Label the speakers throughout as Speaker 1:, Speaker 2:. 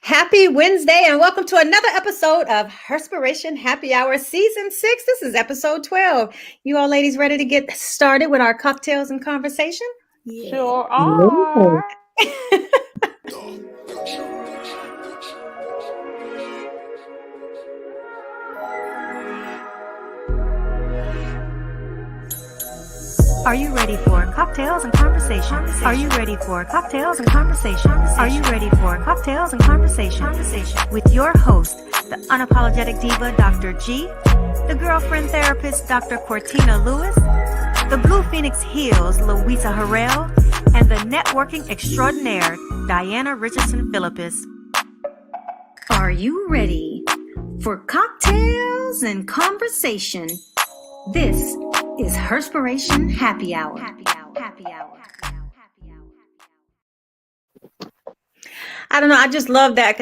Speaker 1: Happy Wednesday and welcome to another episode of Herspiration Happy Hour Season 6. This is episode 12. You all ladies ready to get started with our cocktails and conversation?
Speaker 2: Yeah.
Speaker 3: Sure are.
Speaker 4: Are you ready for cocktails and conversation? Are you ready for cocktails and conversation? Are you ready for cocktails and conversation? With your host, the unapologetic diva, Dr. G, the girlfriend therapist, Dr. Cortina Lewis, the Blue Phoenix Heels, Louisa Harrell, and the networking extraordinaire, Diana Richardson Philippus. Are you ready for cocktails and conversation? This is Herspiration Happy Hour.
Speaker 1: I don't know. I just love that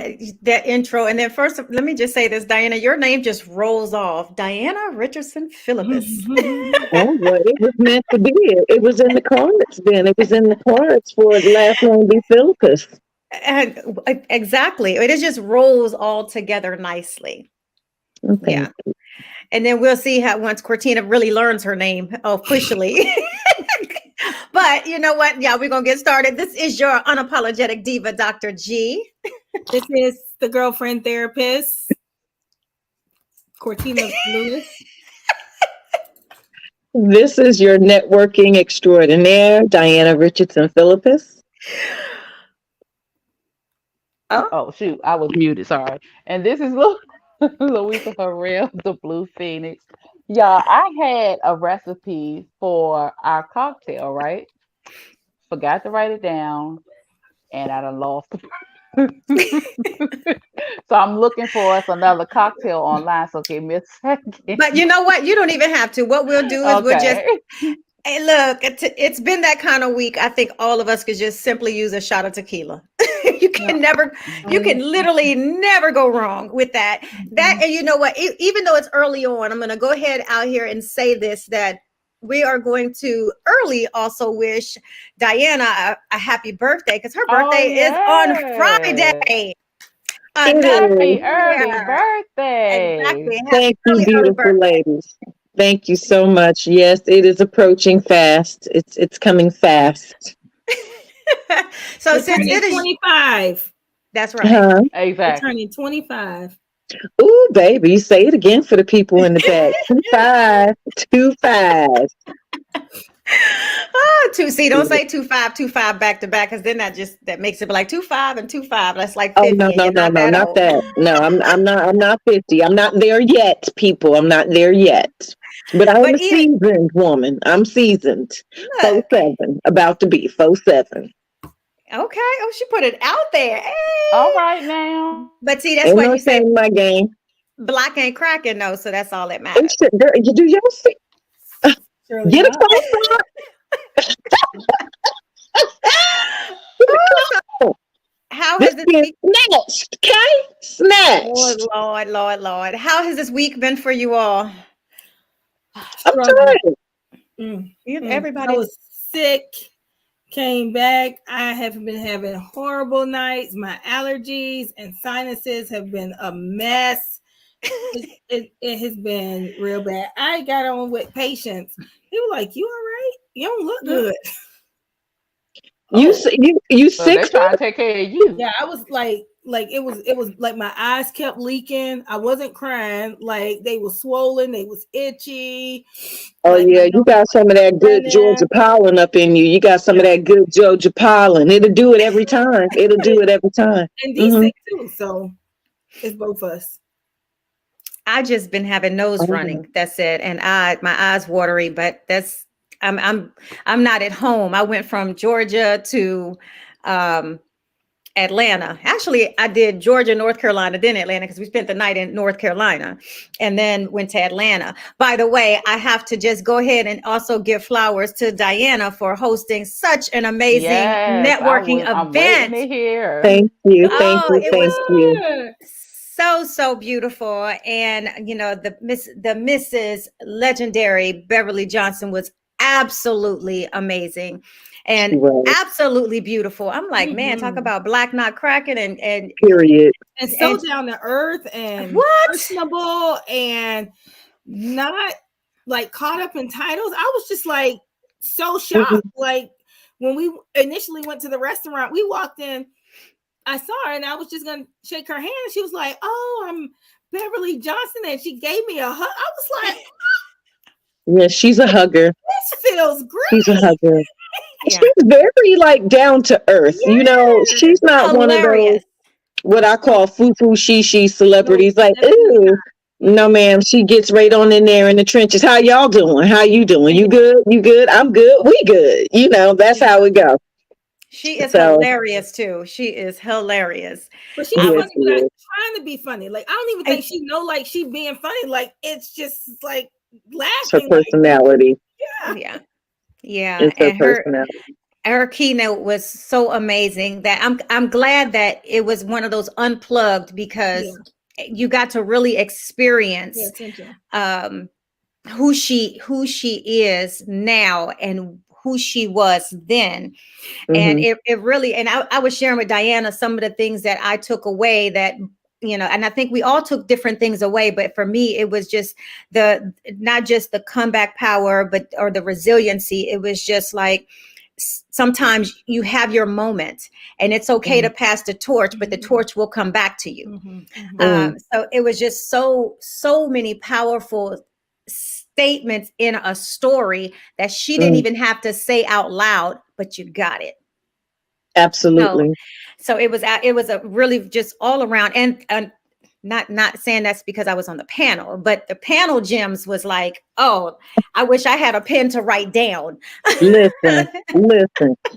Speaker 1: intro. And then first, let me just say this, Diana, your name just rolls off. Diana Richardson Philippus.
Speaker 2: Oh, well, it was meant to be. It was in the cards then. It was in the cards for the last name to be Philippus.
Speaker 1: And exactly. It just rolls all together nicely.
Speaker 2: Okay.
Speaker 1: Yeah. And then we'll see how once Cortina really learns her name officially. But you know what? Yeah, we're going to get started. This is your unapologetic diva, Dr. G.
Speaker 3: This is the girlfriend therapist, Cortina Lewis.
Speaker 2: This is your networking extraordinaire, Diana Richardson Philippus.
Speaker 3: Oh, shoot. I was muted. Sorry. And this is Louisa Harrell, the Blue Phoenix. Yeah, I had a recipe for our cocktail, right? Forgot to write it down, and I done lost it. So I'm looking for us another cocktail online. So give me a second.
Speaker 1: But you know what? You don't even have to. What we'll do is we'll just, hey, look, it's been that kind of week. I think all of us could just simply use a shot of tequila. You can literally never go wrong with that. And you know what? Even though it's early on, I'm going to go ahead out here and say this, that we are going to early also wish Diana a happy birthday, because her birthday is on Friday.
Speaker 3: Happy early birthday.
Speaker 1: Exactly.
Speaker 2: Thank you, beautiful ladies. Thank you so much. Yes, it is approaching fast. It's coming fast.
Speaker 1: So since it is
Speaker 3: 25.
Speaker 1: That's right.
Speaker 2: Huh?
Speaker 3: Exactly. Turning 25.
Speaker 2: Ooh, baby, say it again for the people in the back. 25.
Speaker 1: See, don't say 25 back to back, because then that makes it like 25 and 25. That's like 50.
Speaker 2: Oh no, not that. No, I'm not 50. I'm not there yet, people. I'm not there yet. But I'm a seasoned woman. I'm seasoned. 4'7", about to be 4'7".
Speaker 1: Okay. Oh, she put it out there. Hey.
Speaker 3: All right now.
Speaker 1: But see, that's what you say.
Speaker 2: My game.
Speaker 1: Black ain't cracking though, so that's all that matters.
Speaker 2: Girl, you do your thing. Get a close up.
Speaker 1: How has this week
Speaker 2: snatched? Okay, snatched.
Speaker 1: Lord. How has this week been for you all?
Speaker 2: I'm tired.
Speaker 1: Everybody
Speaker 3: I was sick. Came back. I have been having horrible nights. My allergies and sinuses have been a mess. It has been real bad. I got on with patients. They were like, "You all right? You don't look good."
Speaker 2: You
Speaker 3: So
Speaker 2: sick?
Speaker 3: they're trying to take care of you.
Speaker 1: Yeah, I was like it was like my eyes kept leaking. I wasn't crying. Like they were swollen. They was itchy.
Speaker 2: Oh
Speaker 1: like,
Speaker 2: yeah, you got some of that good Georgia pollen up in you. You got some of that good Georgia pollen. It'll do it every time. It'll do it every time.
Speaker 1: And these sick too. So it's both of us. I just been having nose running. That's it. And my eyes watery, but that's I'm not at home. I went from Georgia to Atlanta. Actually, I did Georgia, North Carolina, then Atlanta, because we spent the night in North Carolina and then went to Atlanta. By the way, I have to just go ahead and also give flowers to Diana for hosting such an amazing networking event.
Speaker 2: Thank you. Thank you.
Speaker 1: So beautiful. And you know, the Mrs. Legendary Beverly Johnson was absolutely amazing. and absolutely beautiful. I'm like, man, talk about black not cracking and
Speaker 2: period.
Speaker 3: And so down to earth and personable and not like caught up in titles. I was just like so shocked. Like when we initially went to the restaurant, we walked in, I saw her and I was just gonna shake her hand. She was like, "Oh, I'm Beverly Johnson," and she gave me a hug. I was like,
Speaker 2: yeah, she's a hugger.
Speaker 3: This feels great.
Speaker 2: She's a hugger. Yeah. She's very like down to earth. You know, she's not one of those what I call foo-foo she celebrities. Like, ooh, no, ma'am. She gets right on in there in the trenches. How y'all doing? How you doing? You good? You good? I'm good. We good. You know, that's how we go.
Speaker 1: She is hilarious too. She is hilarious.
Speaker 3: But she's funny without trying to be funny. Like I don't even think she know like she being funny. Like it's just like laughing.
Speaker 2: Her personality.
Speaker 1: Like, yeah. And her keynote was so amazing that I'm glad that it was one of those unplugged because you got to really experience who she is now and who she was then. And it really, and I was sharing with Diana some of the things that I took away that, you know, and I think we all took different things away, but for me, it was just not just the comeback power, or the resiliency. It was just like, sometimes you have your moment and it's okay to pass the torch, but the torch will come back to you. So it was just so many powerful statements in a story that she didn't even have to say out loud, but you got it.
Speaker 2: Absolutely.
Speaker 1: So it was a really just all around, and not saying that's because I was on the panel, but the panel gems was like, oh, I wish I had a pen to write down.
Speaker 2: Listen,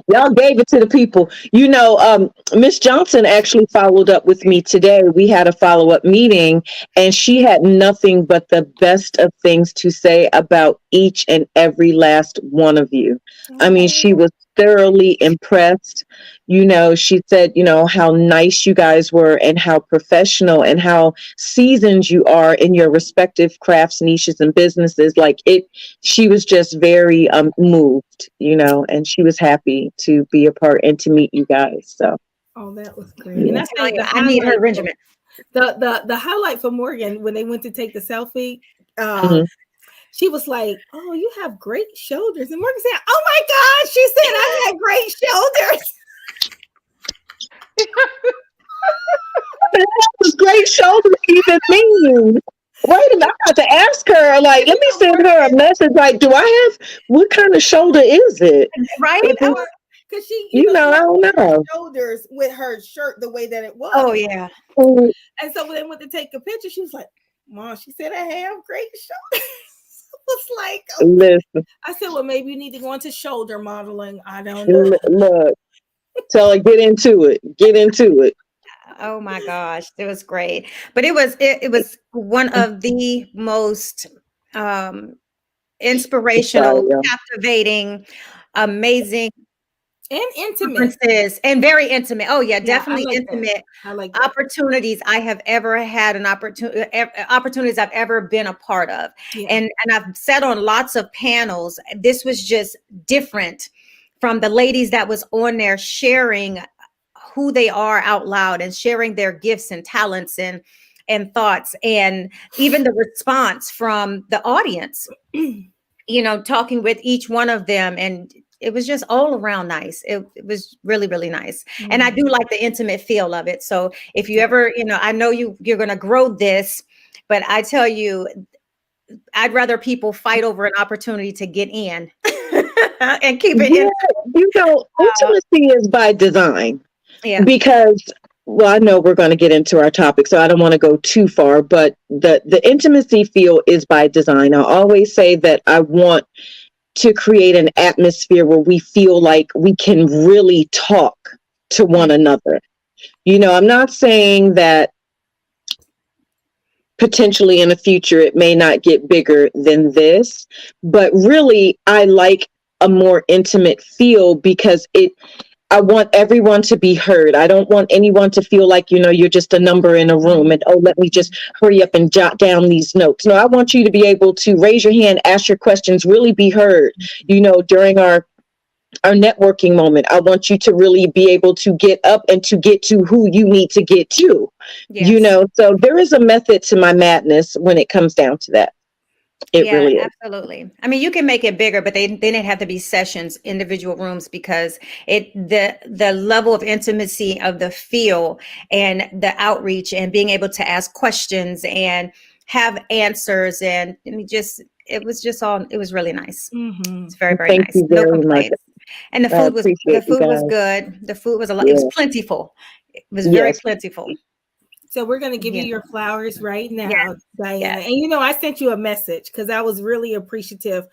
Speaker 2: y'all gave it to the people. You know, Miss Johnson actually followed up with me today. We had a follow-up meeting and she had nothing but the best of things to say about each and every last one of you. I mean, she was thoroughly impressed. You know, she said, you know, how nice you guys were and how professional and how seasoned you are in your respective crafts, niches, and businesses. Like she was just very moved, you know, and she was happy to be a part and to meet you guys. So,
Speaker 3: oh, that was great. And that's like
Speaker 1: I need her regiment.
Speaker 3: The highlight for Morgan when they went to take the selfie. She was like, "Oh, you have great shoulders," and Morgan said, "Oh my God!" She said, "I have great shoulders."
Speaker 2: What does great shoulders even mean? Wait a minute, I got to ask her. Like, let me send her a message. Like, do I have? What kind of shoulder is it?
Speaker 3: Right? Because she, you know,
Speaker 2: I don't know.
Speaker 3: Shoulders with her shirt the way that it was.
Speaker 1: Oh yeah.
Speaker 3: And so when they went to take a picture, she was like, "Mom," she said, "I have great shoulders." Was like,
Speaker 2: listen.
Speaker 3: I said, well, maybe you need to go into shoulder modeling. I don't know.
Speaker 2: Look, tell her get into it.
Speaker 1: Oh my gosh, it was great. But it was one of the most inspirational, captivating, amazing,
Speaker 3: and intimate,
Speaker 1: and very intimate. Oh yeah, definitely intimate.
Speaker 3: I like
Speaker 1: that. Opportunities I have ever had, opportunities I've ever been a part of, and I've sat on lots of panels. This was just different from the ladies that was on there sharing who they are out loud and sharing their gifts and talents and thoughts, and even the response from the audience. You know, talking with each one of them, and it was just all around nice. It was really, really nice. And I do like the intimate feel of it. So if you ever, you know, I know you're going to grow this, but I tell you, I'd rather people fight over an opportunity to get in and keep it in.
Speaker 2: You know, intimacy is by design.
Speaker 1: Yeah.
Speaker 2: Because, well, I know we're going to get into our topic, so I don't want to go too far, but the intimacy feel is by design. I always say that I want to create an atmosphere where we feel like we can really talk to one another. You know, I'm not saying that potentially in the future it may not get bigger than this, but really I like a more intimate feel because I want everyone to be heard. I don't want anyone to feel like, you know, you're just a number in a room and, oh, let me just hurry up and jot down these notes. No, I want you to be able to raise your hand, ask your questions, really be heard. You know, during our our networking moment. I want you to really be able to get up and to get to who you need to get to,
Speaker 1: Yes.
Speaker 2: so there is a method to my madness when it comes down to that. It
Speaker 1: Yeah,
Speaker 2: really is.
Speaker 1: absolutely. I mean, you can make it bigger, but then it have to be sessions, individual rooms, because the level of intimacy of the feel and the outreach and being able to ask questions and have answers, and I mean, it was really nice. It's very, very
Speaker 2: Thank
Speaker 1: nice.
Speaker 2: you
Speaker 1: No
Speaker 2: very much.
Speaker 1: complaints. And
Speaker 2: I appreciate you guys.
Speaker 1: good. The food was a lot. It was
Speaker 2: Yeah.
Speaker 1: plentiful. It was very
Speaker 2: Yes.
Speaker 1: plentiful.
Speaker 3: So we're going to give you
Speaker 1: Yeah.
Speaker 3: your flowers right now,
Speaker 1: Yeah.
Speaker 3: Diana.
Speaker 1: Yeah.
Speaker 3: And I sent you a message because I was really appreciative.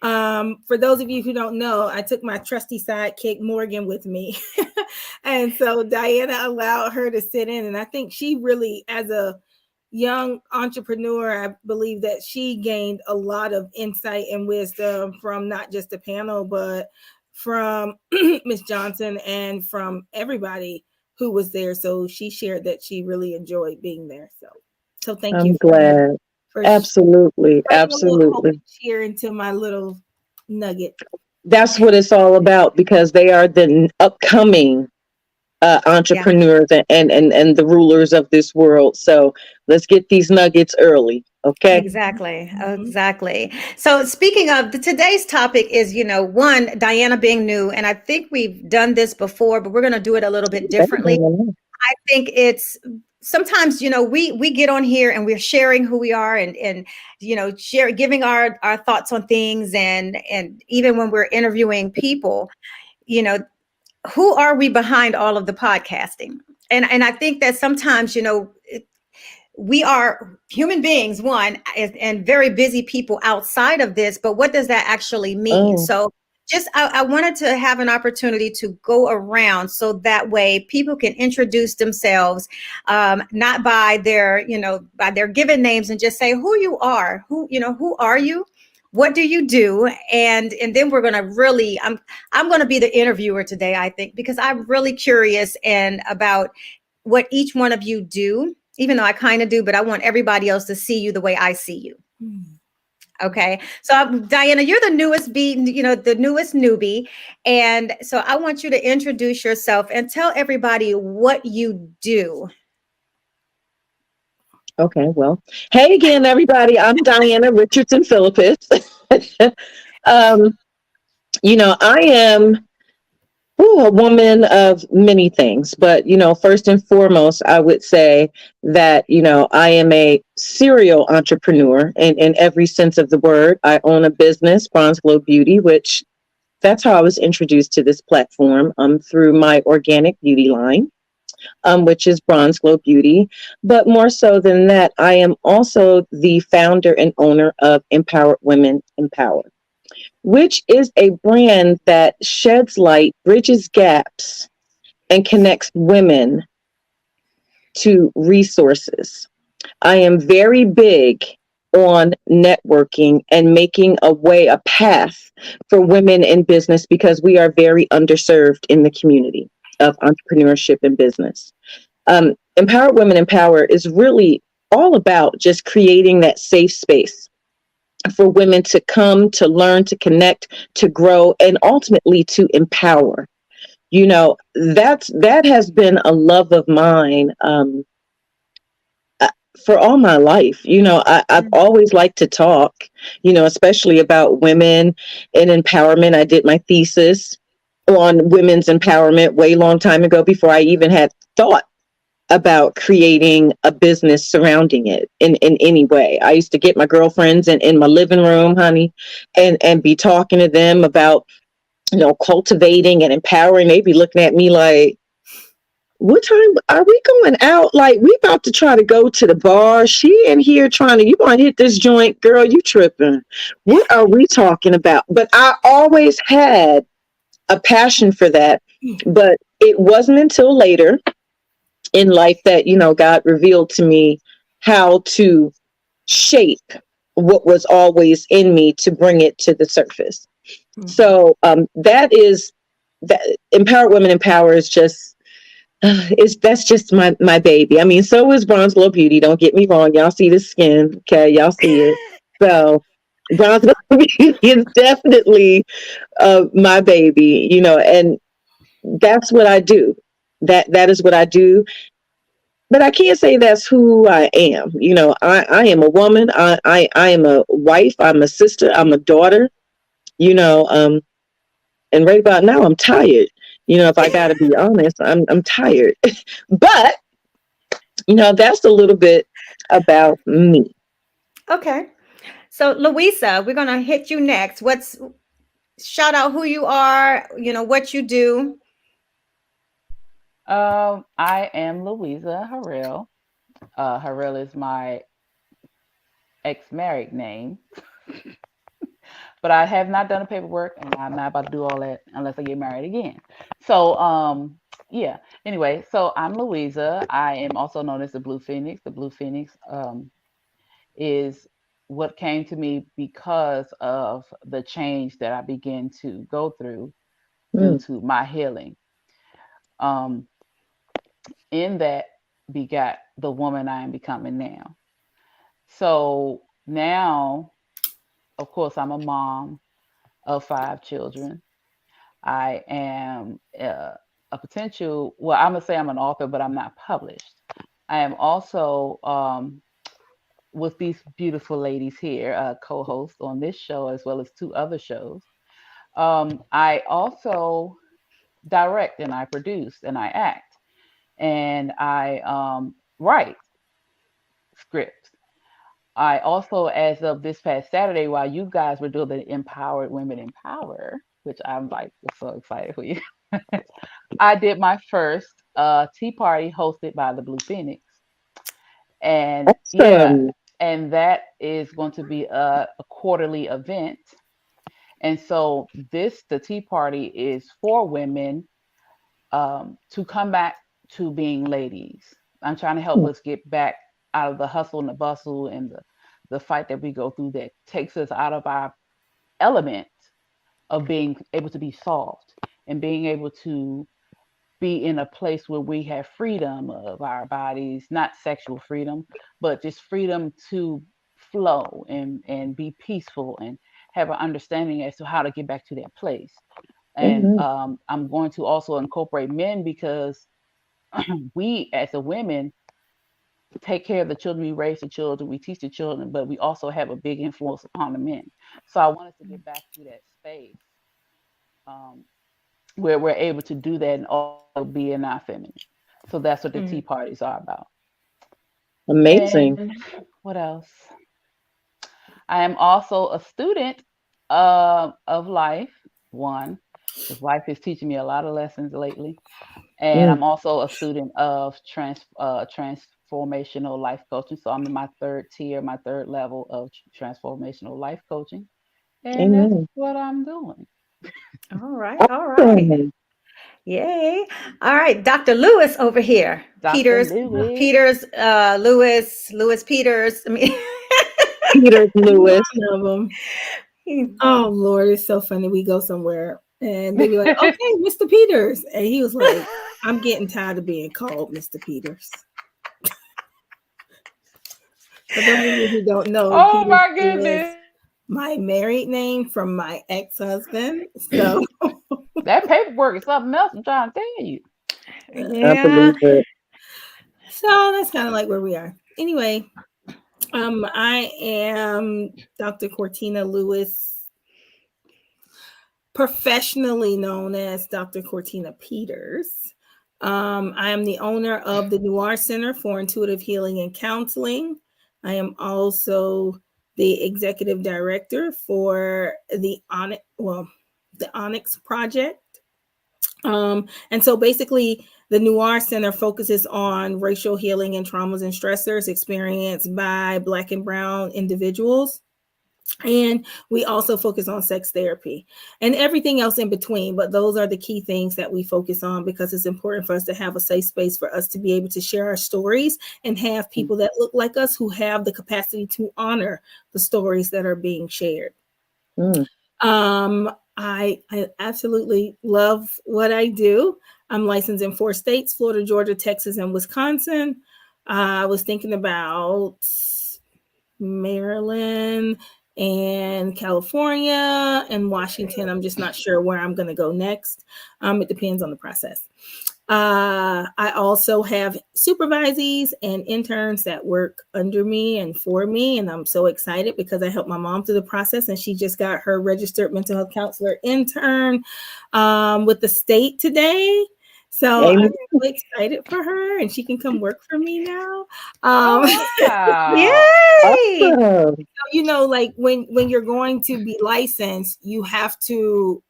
Speaker 3: For those of you who don't know, I took my trusty sidekick Morgan with me. And so Diana allowed her to sit in. And I think she really, as a young entrepreneur, I believe that she gained a lot of insight and wisdom from not just the panel, but from Miss Johnson and from everybody who was there. So she shared that she really enjoyed being there. So thank you
Speaker 2: I'm glad.
Speaker 3: for
Speaker 2: Absolutely.
Speaker 3: bringing a little hope
Speaker 2: Absolutely.
Speaker 3: and cheer into my little nugget.
Speaker 2: That's what it's all about, because they are the upcoming entrepreneurs and the rulers of this world. So let's get these nuggets early. Okay.
Speaker 1: Exactly. Exactly. So speaking of today's topic is, one, Diana being new, and I think we've done this before, but we're going to do it a little bit differently. I think it's sometimes, we get on here and we're sharing who we are and giving our thoughts on things. And even when we're interviewing people, who are we behind all of the podcasting? And I think that sometimes, we are human beings, one, and very busy people outside of this, but what does that actually mean? So just, I wanted to have an opportunity to go around so that way people can introduce themselves, not by their given names, and just say who you are, who are you? What do you do? And then we're going to really, I'm going to be the interviewer today, I think, because I'm really curious and about what each one of you do, even though I kind of do, but I want everybody else to see you the way I see you. Okay. So Diana, you're the newest the newest newbie. And so I want you to introduce yourself and tell everybody what you do.
Speaker 2: Okay, well, hey again, everybody. I'm Diana Richardson Philippus. I am a woman of many things, but first and foremost, I would say that I am a serial entrepreneur in every sense of the word. I own a business, Bronze Glow Beauty, which that's how I was introduced to this platform through my organic beauty line. Which is Bronze Glow Beauty. But more so than that, I am also the founder and owner of Empowered Women Empower, which is a brand that sheds light, bridges gaps, and connects women to resources. I am very big on networking and making a path for women in business, because we are very underserved in the community of entrepreneurship and business. Empowered Women Empower is really all about just creating that safe space for women to come, to learn, to connect, to grow, and ultimately to empower. That has been a love of mine for all my life. I've always liked to talk, especially about women and empowerment. I did my thesis on women's empowerment way long time ago, before I even had thought about creating a business surrounding it in any way. I used to get my girlfriends in my living room, honey, and be talking to them about, cultivating and empowering. They'd be looking at me like, what time are we going out? Like, we about to try to go to the bar. She in here you want to hit this joint, girl, you tripping. What are we talking about? But I always had a passion for that. But it wasn't until later in life that, God revealed to me how to shape what was always in me to bring it to the surface. So that Empowered Women Empower is just, that's just my baby. I mean, so is Bronze Glow Beauty. Don't get me wrong. Y'all see the skin. Okay. Y'all see it. So Brownsville is definitely my baby, and that's what I do. That is what I do. But I can't say that's who I am. I am a woman. I am a wife. I'm a sister. I'm a daughter. You know, um, and right about now I'm tired. If I got to be honest, I'm tired. But that's a little bit about me.
Speaker 1: Okay. So Louisa, we're gonna hit you next. Shout out who you are, what you do.
Speaker 5: I am Louisa Harrell. Harrell is my ex-married name, but I have not done the paperwork, and I'm not about to do all that unless I get married again. So, yeah. Anyway, so I'm Louisa. I am also known as the Blue Phoenix. The Blue Phoenix is what came to me because of the change that I began to go through due
Speaker 2: Mm,
Speaker 5: to my healing. Um, in that begat the woman I am becoming now. So now, of course, I'm a mom of 5 children. I am a potential, well, I'm going to say I'm an author, but I'm not published. I am also, with these beautiful ladies here, co host on this show as well as 2 other shows. I also direct and I produce and I act and I write scripts. I also, as of this past Saturday, while you guys were doing the Empowered Women in Power, which I'm like so excited for you, I did my first tea party hosted by the Blue Phoenix. And yeah,
Speaker 2: awesome.
Speaker 5: and that is going to be a quarterly event. And so the tea party is for women to come back to being ladies. I'm trying to help us get back out of the hustle and the bustle and the fight that we go through that takes us out of our element of being able to be soft and being able to be in a place where we have freedom of our bodies, not sexual freedom, but just freedom to flow and be peaceful and have an understanding as to how to get back to that place. And
Speaker 2: Amen.
Speaker 5: I'm going to also incorporate men because we as a women take care of the children, we raise the children, we teach the children, but we also have a big influence upon the men. So I wanted to get back to that space um, where we're able to do that and also be in our feminine. So that's what the tea
Speaker 1: Mm.
Speaker 5: parties are about.
Speaker 2: Amazing.
Speaker 5: And what else? I am also a student of life, one, because life is teaching me a lot of lessons lately. And
Speaker 2: Mm,
Speaker 5: I'm also a student of transformational life coaching. So I'm in my third tier, my third level of transformational life coaching. And that's
Speaker 2: amen.
Speaker 5: what I'm doing.
Speaker 1: All right, all right.
Speaker 2: Awesome.
Speaker 1: Yay. All right, Dr. Lewis over here.
Speaker 5: Dr. Lewis.
Speaker 1: Lewis Peters. I mean,
Speaker 2: Peter Lewis.
Speaker 3: One of them. Oh Lord, it's so funny. We go somewhere and they be like, "Okay, Mr. Peters," and he was like, "I'm getting tired of being called Mr. Peters." For those of you who don't know,
Speaker 5: Oh
Speaker 3: Peters
Speaker 5: my
Speaker 3: is
Speaker 5: goodness.
Speaker 3: my married name from my ex-husband. So
Speaker 5: That paperwork is something else. I'm trying to tell you.
Speaker 2: I
Speaker 1: yeah.
Speaker 2: believe it.
Speaker 3: so that's kind of like where we are. Anyway, I am Dr. Cortina Lewis, professionally known as Dr. Cortina Peters. I am the owner of the Noir Center for Intuitive Healing and Counseling. I am also the executive director for the Onyx Project. And so basically, the Noir Center focuses on racial healing and traumas and stressors experienced by Black and Brown individuals. And we also focus on sex therapy and everything else in between. But those are the key things that we focus on because it's important for us to have a safe space for us to be able to share our stories and have people that look like us who have the capacity to honor the stories that are being shared.
Speaker 2: Mm,
Speaker 3: I absolutely love what I do. I'm licensed in 4 states, Florida, Georgia, Texas, and Wisconsin. I was thinking about Maryland and California and Washington. I'm just not sure where I'm going to go next. It depends on the process. I also have supervisees and interns that work under me and for me. And I'm so excited because I helped my mom through the process, and she just got her registered mental health counselor intern with the state today. So I'm really excited for her, and she can come work for me now.
Speaker 1: Yay!
Speaker 3: You know, like when you're going to be licensed, you have to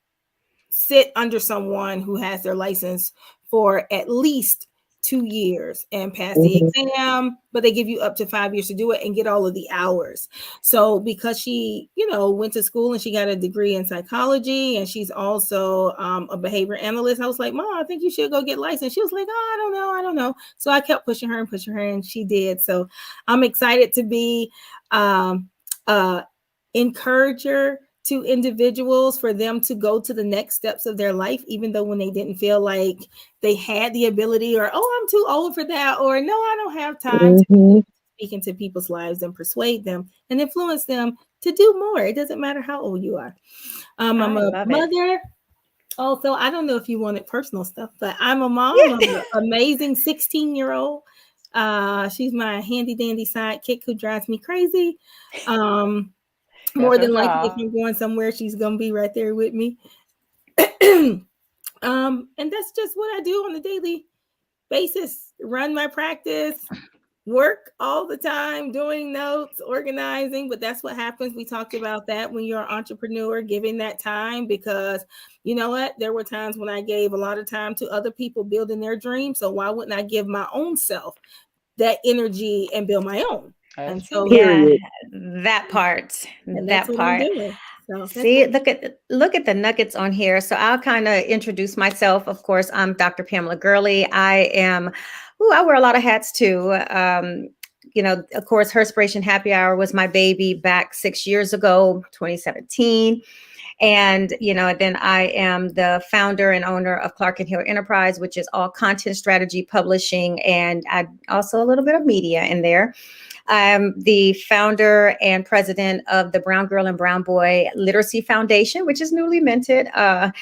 Speaker 3: sit under someone who has their license for at least 2 years and pass the exam, but they give you up to 5 years to do it and get all of the hours. So because she, you know, went to school and she got a degree in psychology, and she's also a behavior analyst, I was like, Mom, I think you should go get licensed. She was like, oh, I don't know. So I kept pushing her, and she did. So I'm excited to be encourager to individuals for them to go to the next steps of their life, even though when they didn't feel like they had the ability, or, oh, I'm too old for that, or no, I don't have time to speak into people's lives and persuade them and influence them to do more. It doesn't matter how old you are. I'm a mother. Also, I don't know if you wanted personal stuff, but I'm a mom. I'm an amazing 16-year-old. She's my handy dandy sidekick who drives me crazy. More than likely, if I'm going somewhere, she's gonna be right there with me. And that's just what I do on a daily basis. Run my practice, work all the time, doing notes, organizing. But that's what happens. We talked about that when you're an entrepreneur, giving that time, because you know what? There were times when I gave a lot of time to other people building their dreams. So why wouldn't I give my own self that energy and build my own? And so
Speaker 1: that part.
Speaker 3: And that's what I'm doing. So
Speaker 1: see, look at the nuggets on here. So I'll kind of introduce myself. Of course, I'm Dr. Pamela Gurley. I wear a lot of hats too. You know, of course, Herspiration Happy Hour was my baby back 6 years ago, 2017. And, you know, then I am the founder and owner of Clark and Hill Enterprise, which is all content strategy publishing, and I also a little bit of media in there. I'm the founder and president of the Brown Girl and Brown Boy Literacy Foundation, which is newly minted. And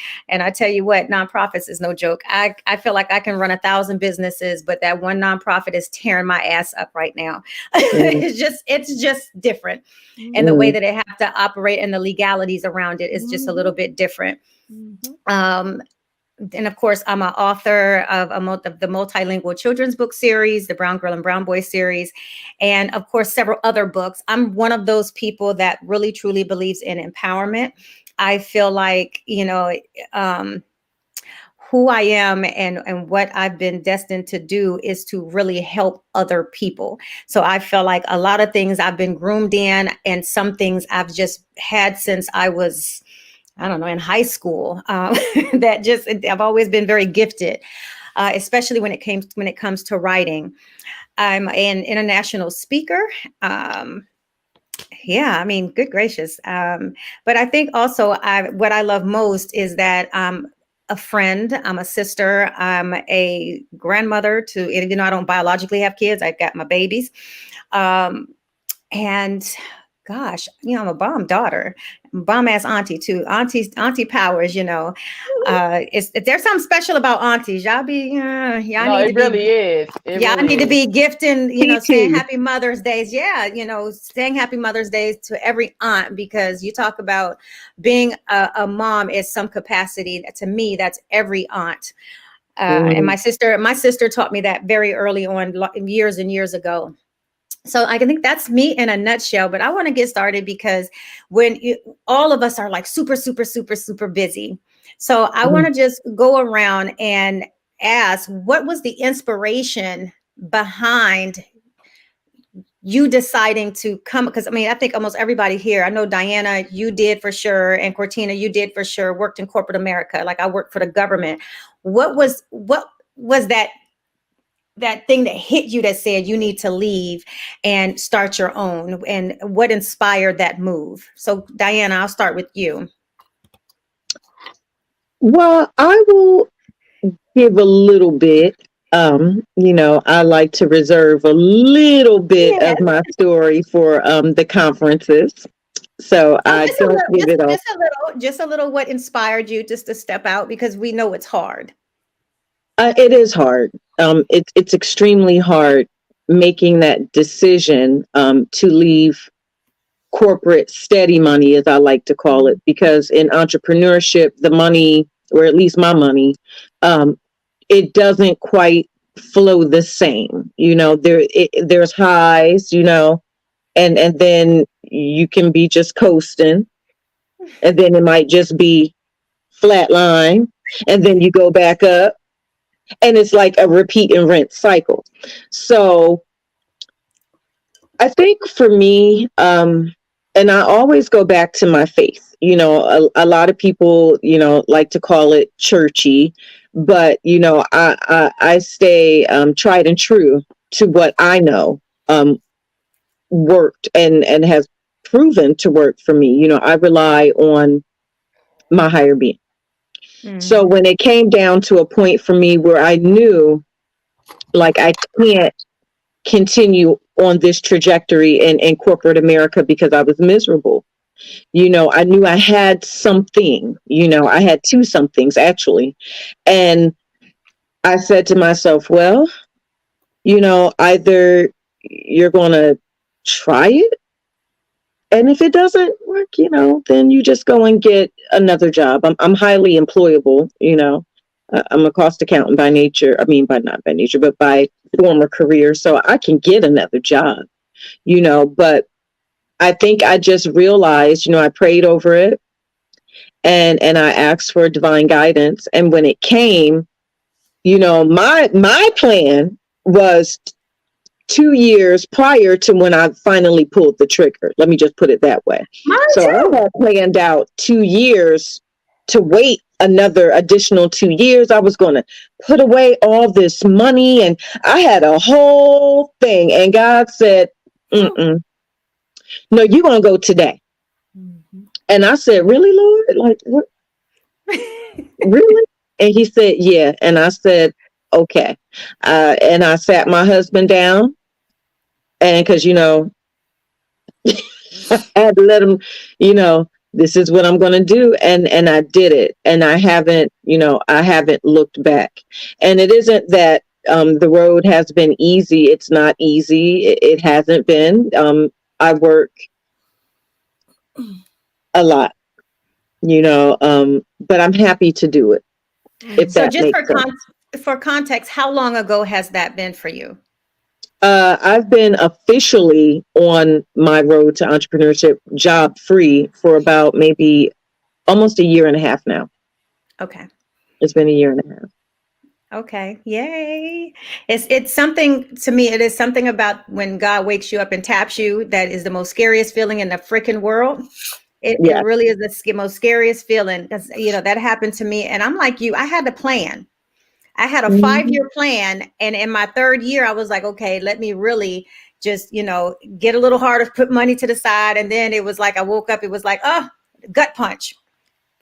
Speaker 1: I tell you what, nonprofits is no joke. I feel like I can run 1,000 businesses, but that one nonprofit is tearing my ass up right now. It's just different. And the way that they have to operate and the legalities around it is just a little bit different. And of course, I'm an author of the multilingual children's book series, the Brown Girl and Brown Boy series, and of course, several other books. I'm one of those people that really, truly believes in empowerment. I feel like, you know, who I am and what I've been destined to do is to really help other people. So I feel like a lot of things I've been groomed in, and some things I've just had since I was, I don't know, in high school, I've always been very gifted, especially when it comes to writing. I'm an international speaker. I mean, good gracious. But I think also what I love most is that I'm a friend, I'm a sister, I'm a grandmother to, even though I don't biologically have kids, I've got my babies. And gosh, you know, I'm a bomb daughter, bomb ass auntie too. Auntie powers, you know. There's something special about aunties. Y'all be, y'all need to be gifting, you know, saying happy Mother's Days. Yeah, you know, saying happy Mother's Days to every aunt, because you talk about being a mom is some capacity. To me, that's every aunt. And my sister taught me that very early on, years and years ago. So I think that's me in a nutshell, but I want to get started because all of us are like super, super, super, super busy. So I want to just go around and ask, what was the inspiration behind you deciding to come? Because I mean, I think almost everybody here, I know Diana, you did for sure. And Cortina, you did for sure, worked in corporate America. Like I worked for the government. What was that thing that hit you that said you need to leave and start your own, and what inspired that move? So Diana, I'll start with you.
Speaker 2: Well, I will give a little bit. You know, I like to reserve a little bit of my story for the conferences. So I don't give it up.
Speaker 1: Just a little. What inspired you just to step out? Because we know it's hard.
Speaker 2: It is hard. It's extremely hard making that decision to leave corporate steady money, as I like to call it, because in entrepreneurship, the money, or at least my money, it doesn't quite flow the same. There's highs, and then you can be just coasting, and then it might just be flat line, and then you go back up, and it's like a repeat and rinse cycle. So I think for me, and I always go back to my faith. A lot of people, like to call it churchy, but I stay tried and true to what I know worked and has proven to work for me. I rely on my higher being. Mm-hmm. So when it came down to a point for me where I knew, like, I can't continue on this trajectory in corporate America because I was miserable. I knew I had something, I had two somethings actually. And I said to myself, well, either you're going to try it, and if it doesn't work, then you just go and get another job. I'm highly employable, I'm a cost accountant by nature. I mean, not by nature, but by former career. So I can get another job, but I think I just realized, I prayed over it and I asked for divine guidance. And when it came, my plan was 2 years prior to when I finally pulled the trigger. Let me just put it that way. So I had planned out 2 years to wait another additional 2 years. I was going to put away all this money, and I had a whole thing. And God said, no, you're going to go today. Mm-hmm. And I said, really, Lord? Like, what? Really? And he said, yeah. And I said, okay. And I sat my husband down. And because, I had to let him, this is what I'm going to do. And I did it. And I haven't looked back. And it isn't that the road has been easy. It's not easy. It hasn't been. I work a lot, but I'm happy to do it.
Speaker 1: So just for context, how long ago has that been for you?
Speaker 2: I've been officially on my road to entrepreneurship job free for about maybe almost a year and a half now.
Speaker 1: Okay.
Speaker 2: It's been a year and a half.
Speaker 1: Okay. Yay. It's something to me. It is something about when God wakes you up and taps you. That is the most scariest feeling in the freaking world. It really is the most scariest feeling. Because, that happened to me. And I'm like you, I had a plan. I had a 5-year plan. And in my 3rd year, I was like, okay, let me really just, get a little harder, put money to the side. And then it was like, I woke up, it was like, oh, gut punch,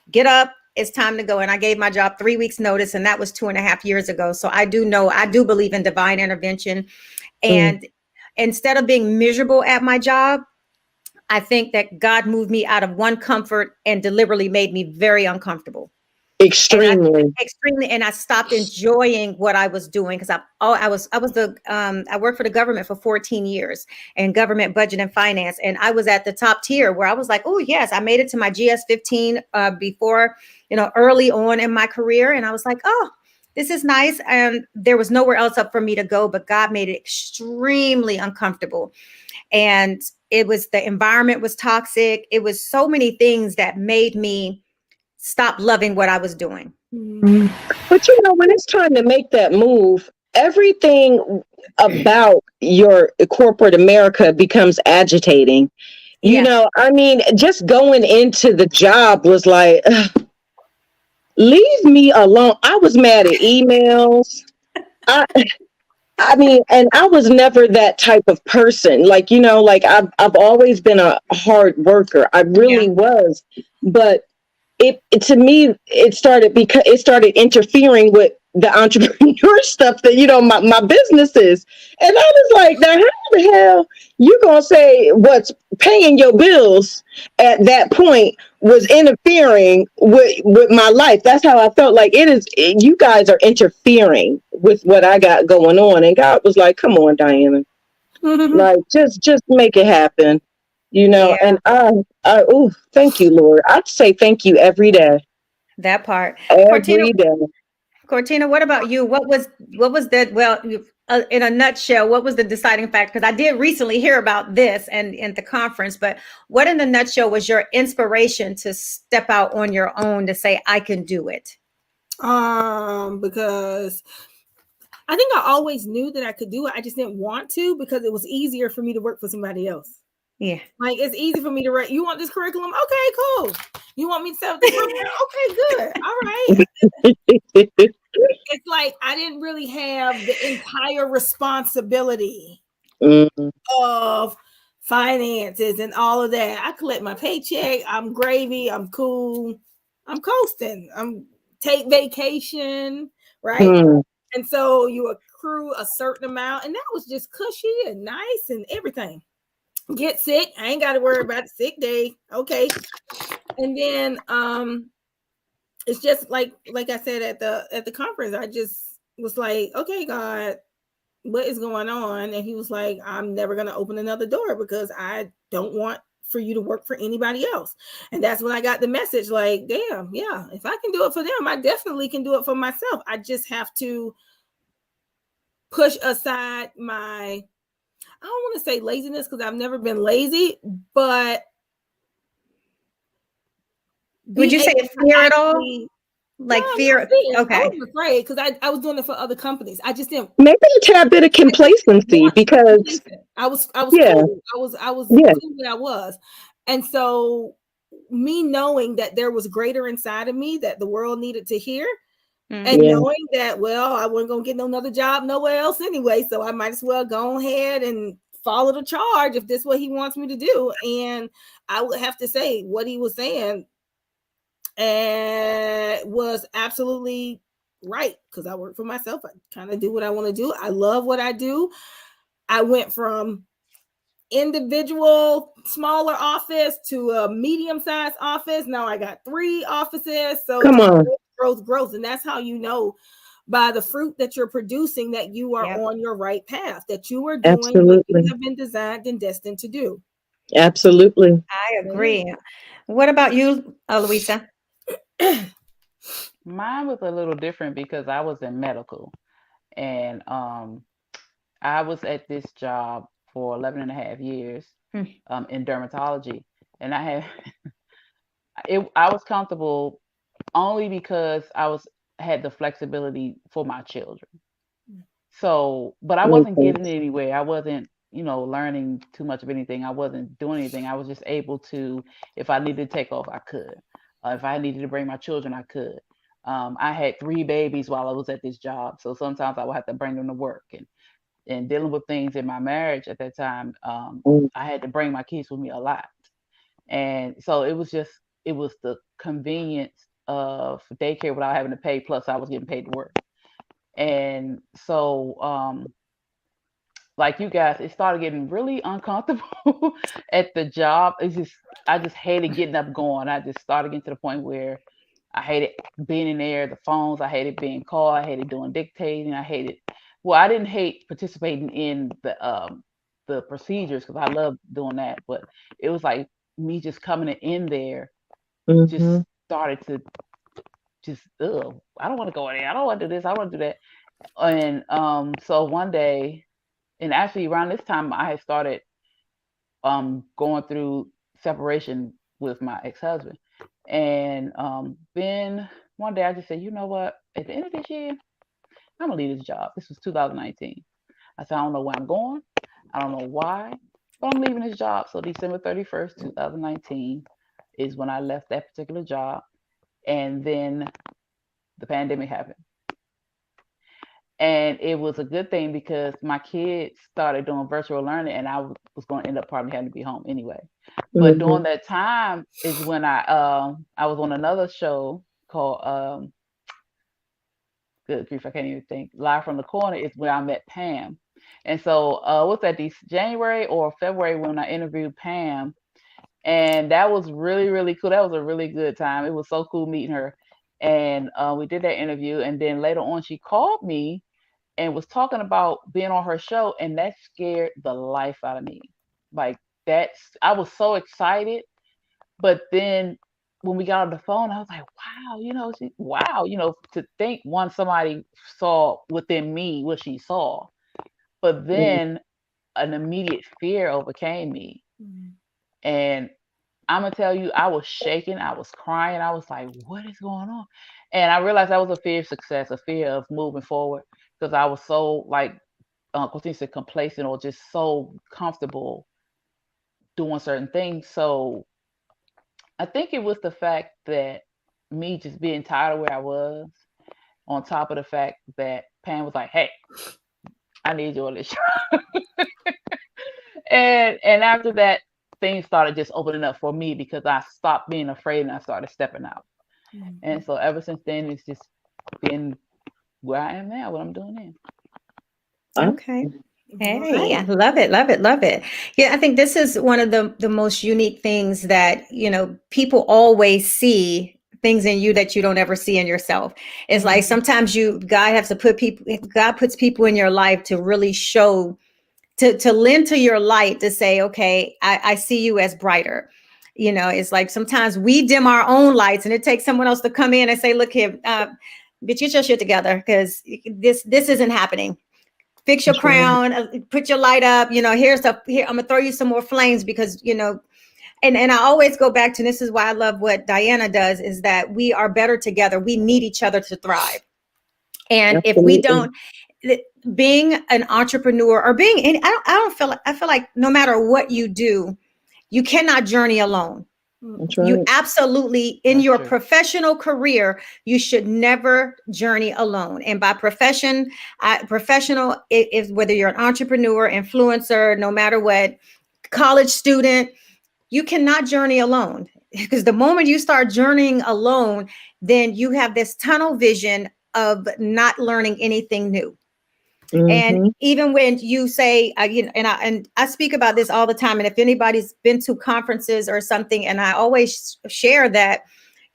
Speaker 1: get up. It's time to go. And I gave my job 3 weeks notice. And that was 2.5 years ago. So I do believe in divine intervention. And instead of being miserable at my job, I think that God moved me out of one comfort and deliberately made me very uncomfortable.
Speaker 2: Extremely.
Speaker 1: And I stopped enjoying what I was doing because I worked for the government for 14 years in government budget and finance. And I was at the top tier where I was like, oh yes, I made it to my GS-15 before, early on in my career. And I was like, oh, this is nice. And there was nowhere else up for me to go, but God made it extremely uncomfortable. And the environment was toxic. It was so many things that made me stop loving what I was doing.
Speaker 2: But when it's time to make that move, everything about your corporate America becomes agitating. Just going into the job was like, leave me alone. I was mad at emails. And I was never that type of person. I've always been a hard worker. I really was. But it to me, it started interfering with the entrepreneur stuff that, my business is. And I was like, now how the hell you gonna say what's paying your bills at that point was interfering with my life? That's how I felt. Like, you guys are interfering with what I got going on. And God was like, come on, Diana. Like, just make it happen.
Speaker 1: Yeah.
Speaker 2: And thank you, Lord. I'd say thank you every day.
Speaker 1: That part.
Speaker 2: Every day.
Speaker 1: Cortina, what about you? What was the, well, in a nutshell, what was the deciding factor? Because I did recently hear about this and in the conference, but what in the nutshell was your inspiration to step out on your own to say, I can do it?
Speaker 3: Because I think I always knew that I could do it. I just didn't want to, because it was easier for me to work for somebody else.
Speaker 1: Yeah.
Speaker 3: Like, it's easy for me to write. You want this curriculum? Okay, cool. You want me to set up this program? Okay, good. All right. It's like I didn't really have the entire responsibility of finances and all of that. I collect my paycheck. I'm gravy. I'm cool. I'm coasting. I'm take vacation, right? And so you accrue a certain amount, and that was just cushy and nice and everything. Get sick, I ain't got to worry about the sick day. Okay. And then it's just like I said at the conference, I just was like, okay, God, what is going on? And he was like, I'm never going to open another door because I don't want for you to work for anybody else. And that's when I got the message, like, damn, yeah, if I can do it for them, I definitely can do it for myself. I just have to push aside my, I don't want to say laziness, because I've never been lazy, but
Speaker 1: would you say fear at all? Like,
Speaker 3: no,
Speaker 1: fear? Okay.
Speaker 3: I wasn't afraid, because I was doing it for other companies. I just didn't.
Speaker 2: Maybe a tad bit of complacency, because
Speaker 3: I was
Speaker 2: yeah.
Speaker 3: cool. I was cool that I was. And so me knowing that there was greater inside of me that the world needed to hear, and knowing that, well, I wasn't going to get another job nowhere else anyway, so I might as well go ahead and follow the charge if this is what he wants me to do. And I would have to say what he was saying was absolutely right, because I work for myself. I kind of do what I want to do. I love what I do. I went from individual smaller office to a medium-sized office. Now I got 3 offices. So
Speaker 2: come on.
Speaker 3: Growth. And that's how you know, by the fruit that you're producing, that you are on your right path, that you are doing what you have been designed and destined to do.
Speaker 2: Absolutely.
Speaker 1: I agree. What about you, Louisa?
Speaker 5: Mine was a little different because I was in medical, and I was at this job for 11 and a half years in dermatology, and I was comfortable only because I had the flexibility for my children. So, but I wasn't getting anywhere. I wasn't, learning too much of anything. I wasn't doing anything. I was just able to, if I needed to take off, I could. If I needed to bring my children, I could. I had 3 babies while I was at this job. So sometimes I would have to bring them to work, and dealing with things in my marriage at that time. I had to bring my kids with me a lot. And so it was the convenience of daycare without having to pay. Plus I was getting paid to work. And so, like you guys, it started getting really uncomfortable at the job. I just hated getting up going. I just started getting to the point where I hated being in there, the phones. I hated being called. I hated doing dictating. I didn't hate participating in the procedures, because I love doing that. But it was like me just coming in there, just started to I don't want to go in there. I don't want to do this. I want to do that. And so one day, and actually around this time, I had started going through separation with my ex-husband. And then one day I just said, you know what? At the end of this year, I'm gonna leave this job. This was 2019. I said, I don't know where I'm going. I don't know why, but I'm leaving this job. So December 31st, 2019 is when I left that particular job. And then the pandemic happened. And it was a good thing because my kids started doing virtual learning, and I was going to end up probably having to be home anyway. But during that time is when I was on another show called good grief, I can't even think. Live from the Corner is where I met Pam. And so, what's that, January or February when I interviewed Pam? And that was really, really cool. That was a really good time. It was so cool meeting her. And we did that interview. And then later on, she called me and was talking about being on her show. And that scared the life out of me. Like, I was so excited. But then when we got on the phone, I was like, wow, to think somebody saw within me what she saw. But then an immediate fear overcame me. And I'm going to tell you, I was shaking. I was crying. I was like, what is going on? And I realized that was a fear of success, a fear of moving forward, because I was so, like, Christine said, complacent or just so comfortable doing certain things. So I think it was the fact that me just being tired of where I was, on top of the fact that Pam was like, hey, I need you on this show. and after that, things started just opening up for me because I stopped being afraid and I started stepping out. And so ever since then, it's just been where I am now, what I'm doing now.
Speaker 1: Okay. Hey, I love it, love it, love it. Yeah, I think this is one of the most unique things that, people always see things in you that you don't ever see in yourself. It's like sometimes God puts people in your life to really show, to lend to your light, to say, okay, I see you as brighter. It's like sometimes we dim our own lights and it takes someone else to come in and say, look here, get your shit together because this isn't happening. Fix your crown, put your light up, here, I'm gonna throw you some more flames because, and I always go back to, this is why I love what Diana does, is that we are better together. We need each other to thrive. And Absolutely. If we don't, being an entrepreneur or being any, I feel like no matter what you do, you cannot journey alone. Right. You absolutely, in your professional career, you should never journey alone. And by professional is whether you're an entrepreneur, influencer, no matter what, college student, you cannot journey alone. Because the moment you start journeying alone, then you have this tunnel vision of not learning anything new. Mm-hmm. And even when you say, and I speak about this all the time. And if anybody's been to conferences or something, and I always share that,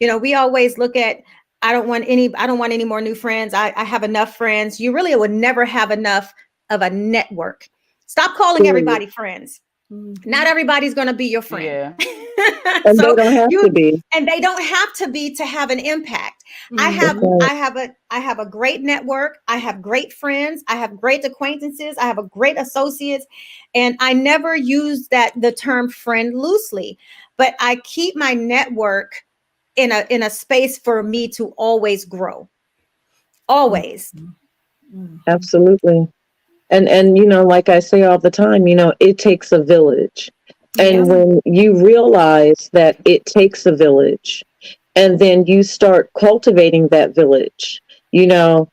Speaker 1: we always look at, I don't want any more new friends. I have enough friends. You really would never have enough of a network. Stop calling everybody friends. Not everybody's going to be your friend.
Speaker 5: Yeah.
Speaker 2: And so they don't have to be.
Speaker 1: And they don't have to be to have an impact. I have a great network. I have great friends. I have great acquaintances. I have a great associates. And I never use the term friend loosely, but I keep my network in a space for me to always grow. Always.
Speaker 2: Absolutely. And like I say all the time, it takes a village. And when you realize that it takes a village, and then you start cultivating that village, your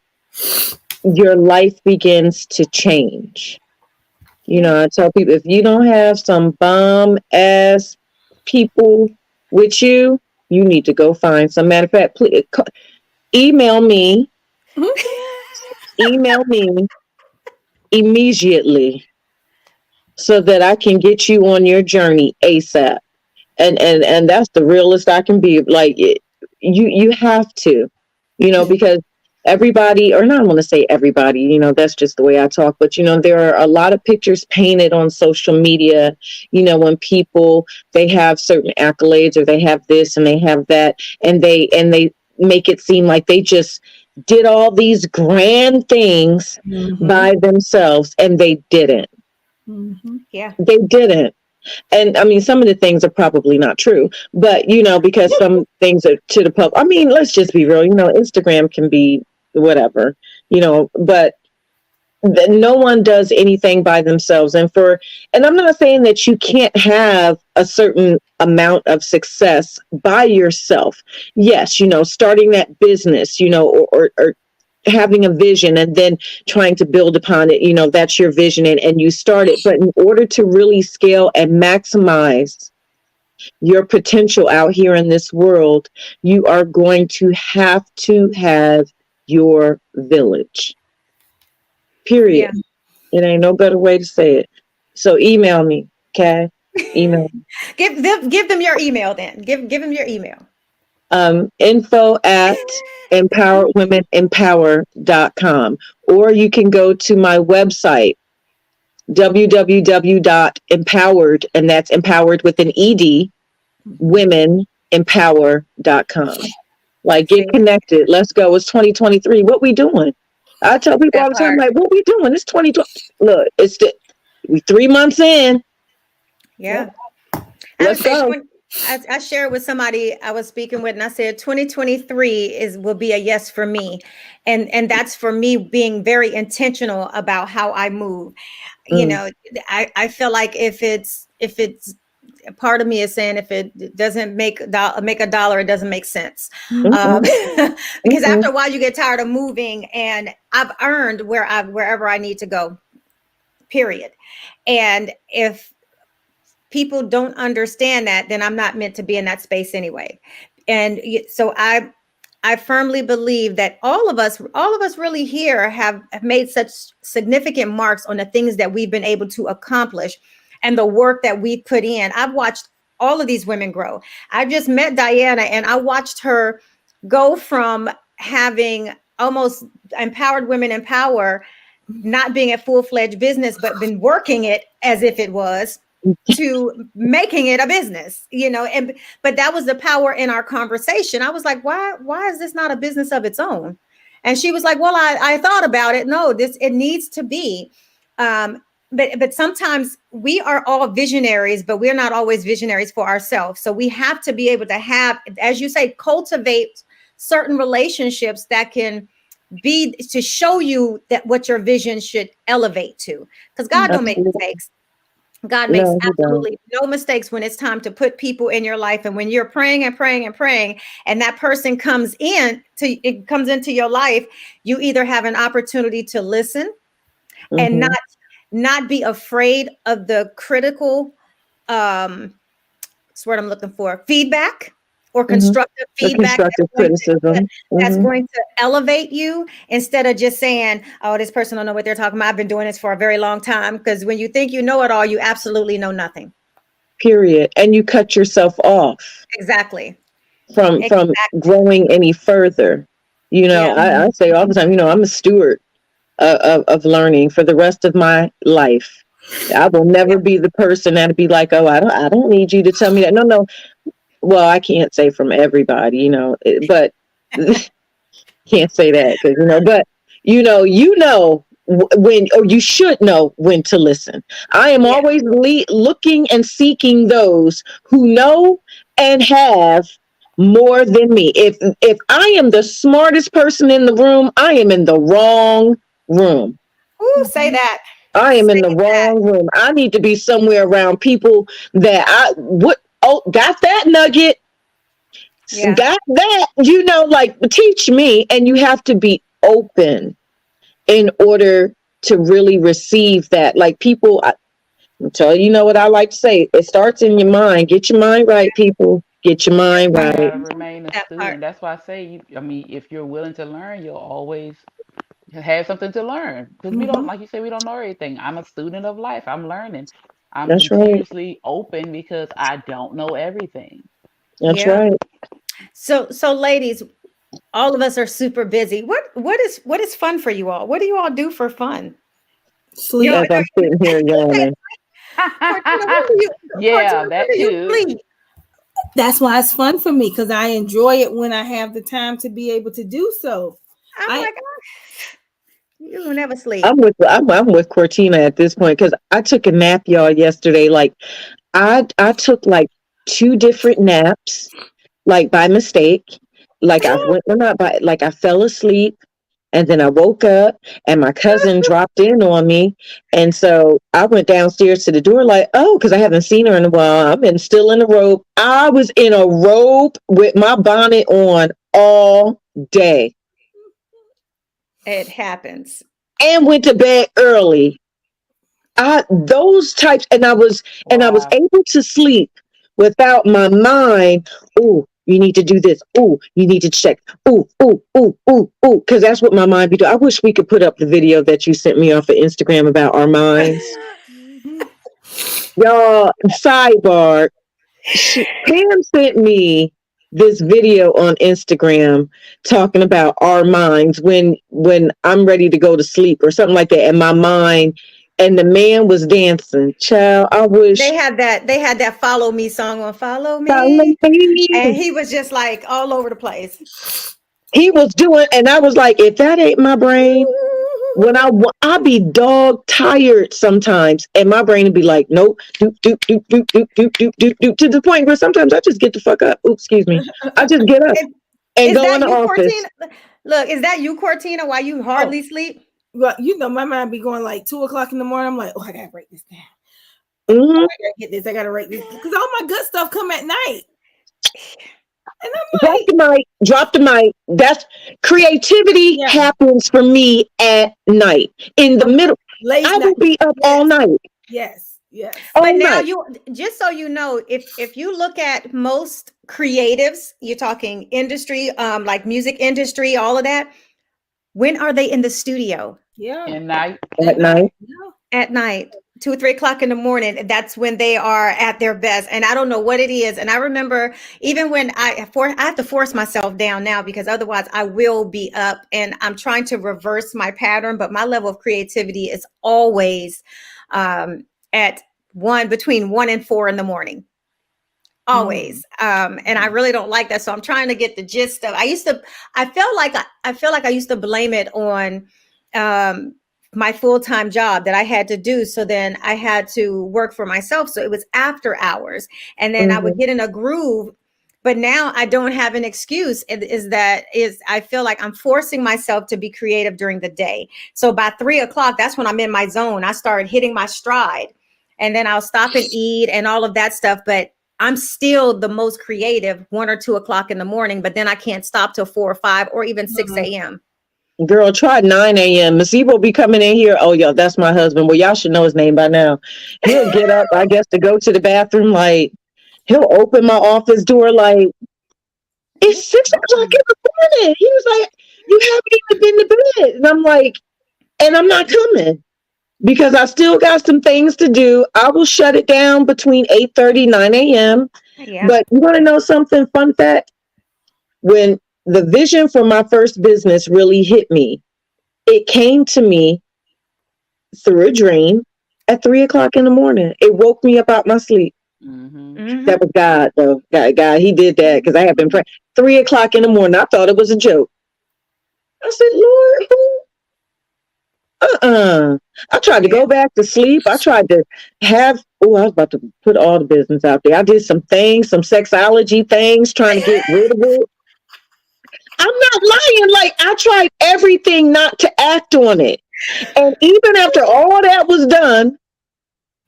Speaker 2: life begins to change. I tell people, if you don't have some bomb ass people with you, you need to go find some. Matter of fact, please email me. Email me immediately so that I can get you on your journey ASAP. And that's the realest I can be. Like, you have to, because everybody, or not, I want to say everybody, that's just the way I talk, but there are a lot of pictures painted on social media, when people, they have certain accolades or they have this and they have that, and they make it seem like they just did all these grand things by themselves, and they didn't.
Speaker 1: Yeah,
Speaker 2: they didn't. And I mean, some of the things are probably not true, but because some things are to the public. I mean, let's just be real. Instagram can be whatever, but no one does anything by themselves. And I'm not saying that you can't have a certain amount of success by yourself. Yes, starting that business, or having a vision and then trying to build upon it, that's your vision and you start it. But in order to really scale and maximize your potential out here in this world, you are going to have your village. Period. Yeah. It ain't no better way to say it. So email me, okay? Email me.
Speaker 1: Give them your email then. Give them your email.
Speaker 2: info@empoweredwomenempower.com, or you can go to my website, www.empowered, and that's empowered with an ED, womenempower.com. Like, get connected. Let's go. It's 2023. What we doing? I tell people all the time, like, what we doing? It's 2020. Look, we 3 months in.
Speaker 1: Yeah.
Speaker 2: Let's go.
Speaker 1: I shared with somebody I was speaking with, and I said 2023 will be a yes for me, and that's for me being very intentional about how I move. You know, I feel like if it's part of me is saying if it doesn't make a dollar, it doesn't make sense. Because after a while you get tired of moving, and I've earned wherever I need to go, period. And if people don't understand that, then I'm not meant to be in that space anyway. And so I firmly believe that all of us really here have made such significant marks on the things that we've been able to accomplish and the work that we put in. I've watched all of these women grow. I just met Diana, and I watched her go from having almost Empowered Women Empower, not being a full-fledged business, but been working it as if it was, to making it a business, but that was the power in our conversation. I was like, why is this not a business of its own? And she was like, well, I thought about it. No, it needs to be. But sometimes we are all visionaries, but we're not always visionaries for ourselves. So we have to be able to have, as you say, cultivate certain relationships that can be to show you that what your vision should elevate to, because God don't make mistakes. God makes absolutely no mistakes when it's time to put people in your life. And when you're praying and praying and praying, and that person comes into your life, you either have an opportunity to listen and not be afraid of the critical, that's what I'm looking for, feedback or constructive feedback.
Speaker 2: Criticism.
Speaker 1: That's going to elevate you, instead of just saying, oh, this person don't know what they're talking about. I've been doing this for a very long time. Because when you think you know it all, you absolutely know nothing.
Speaker 2: Period. And you cut yourself off.
Speaker 1: Exactly.
Speaker 2: From growing any further. I say all the time, I'm a steward of learning for the rest of my life. I will never be the person that'd be like, oh, I don't need you to tell me that. No. Well, I can't say from everybody, but can't say that because, but when, or you should know when to listen. I am always looking and seeking those who know and have more than me. If I am the smartest person in the room, I am in the wrong room.
Speaker 1: Ooh, say that.
Speaker 2: I am in the wrong room. I need to be somewhere around people that got that nugget. Yeah. Got that, teach me. And you have to be open in order to really receive that. Like people, what I like to say, it starts in your mind. Get your mind right, people. Get your mind right.
Speaker 5: Remain a student. That's why I say, if you're willing to learn, you'll always have something to learn, because we don't, like you say, we don't know everything. I'm a student of life. I'm learning. I'm continuously open because I don't know everything.
Speaker 2: That's right.
Speaker 1: So ladies, all of us are super busy. What is fun for you all? What do you all do for fun?
Speaker 2: Sleep. As I'm sitting here yawning.
Speaker 5: Yeah, that too.
Speaker 3: That's why it's fun for me, because I enjoy it when I have the time to be able to do so.
Speaker 1: Oh my gosh. You will never sleep.
Speaker 2: I'm with Cortina at this point, because I took a nap, y'all, yesterday. Like I took like 2 different naps, like by mistake. Like I fell asleep, and then I woke up, and my cousin dropped in on me, and so I went downstairs to the door, like, oh, because I haven't seen her in a while. I've been still in a robe. I was in a robe with my bonnet on all day.
Speaker 1: It happens.
Speaker 2: And went to bed early. Those types, and I was able to sleep without my mind. Oh, You need to do this. Oh, you need to check. Oh, oh, oh, oh, oh. Because that's what my mind be doing. I wish we could put up the video that you sent me off of Instagram about our minds. Y'all, sidebar. Pam sent me this video on Instagram talking about our minds when I'm ready to go to sleep or something like that. And my mind, and the man was dancing. Child, I wish
Speaker 1: they had that "Follow Me" song on "Follow Me," and he was just like all over the place.
Speaker 2: He was doing, and I was like, if that ain't my brain, when I be dog tired sometimes, and my brain would be like, nope, doop, doop, doop, doop, doop, doop, doop, doop, doop, to the point where sometimes I just get the fuck up. Oops, excuse me. I just get up and go in the office.
Speaker 1: Cortina? Look, is that you, Cortina? Why you hardly sleep?
Speaker 3: Well, you know, my mind be going like 2:00 in the morning. I'm like, oh, I gotta break this down.
Speaker 2: Mm-hmm.
Speaker 3: I gotta get this. I gotta write this because all my good stuff come at night. And I'm like,
Speaker 2: drop the mic. That's creativity happens for me at night. In the middle, I will be up all night.
Speaker 3: Yes.
Speaker 1: But now you, just so you know, if you look at most creatives, you're talking industry, like music industry, all of that. When are they in the studio?
Speaker 3: Yeah.
Speaker 5: At night.
Speaker 1: At night. 2 or 3 o'clock in the morning. That's when they are at their best. And I don't know what it is. And I remember even when I have to force myself down now because otherwise I will be up, and I'm trying to reverse my pattern. But my level of creativity is always at between 1 and 4 in the morning. Always. And I really don't like that. So I'm trying to get the gist of, I feel like I used to blame it on my full-time job that I had to do. So then I had to work for myself. So it was after hours, and then I would get in a groove. But now I don't have an excuse. I feel like I'm forcing myself to be creative during the day. So by 3 o'clock, that's when I'm in my zone. I start hitting my stride, and then I'll stop and eat and all of that stuff. But I'm still the most creative 1 or 2 o'clock in the morning, but then I can't stop till 4 or 5 or even 6 a.m.
Speaker 2: Girl, try 9 a.m. Masibo be coming in here. Oh, yeah, that's my husband. Well, y'all should know his name by now. He'll get up, I guess, to go to the bathroom. Like, he'll open my office door like, it's 6 o'clock in the morning. He was like, you haven't even been to bed. And I'm like, and I'm not coming because I still got some things to do. I will shut it down between 8:30, 9 a.m. Yeah. But you want to know something? Fun fact? When the vision for my first business really hit me, it came to me through a dream at 3 o'clock in the morning. It woke me up out my sleep. That was God, though. God, he did that because I had been praying. 3 o'clock in the morning. I thought it was a joke. I said, Lord, who? I tried to go back to sleep. I tried to I was about to put all the business out there. I did some things, some sexology things, trying to get rid of it. I'm not lying. Like, I tried everything not to act on it. And even after all that was done,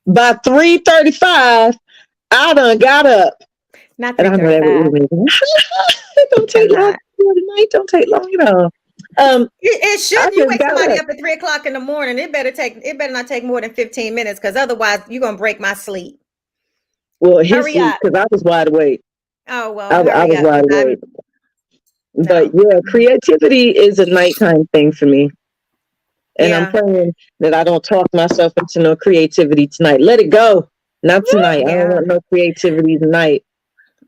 Speaker 2: by 3:35, I done got up.
Speaker 1: Not 3:35.
Speaker 2: It don't take long. The night don't take long at all.
Speaker 1: It should. You wake somebody up at 3 o'clock in the morning. It better not take more than 15 minutes, because otherwise you're gonna break my sleep.
Speaker 2: Well, his sleep, because I was wide awake.
Speaker 1: Oh well,
Speaker 2: I was wide awake. But yeah, creativity is a nighttime thing for me. And I'm praying that I don't talk myself into no creativity tonight. Let it go. Not tonight. I don't want no creativity tonight.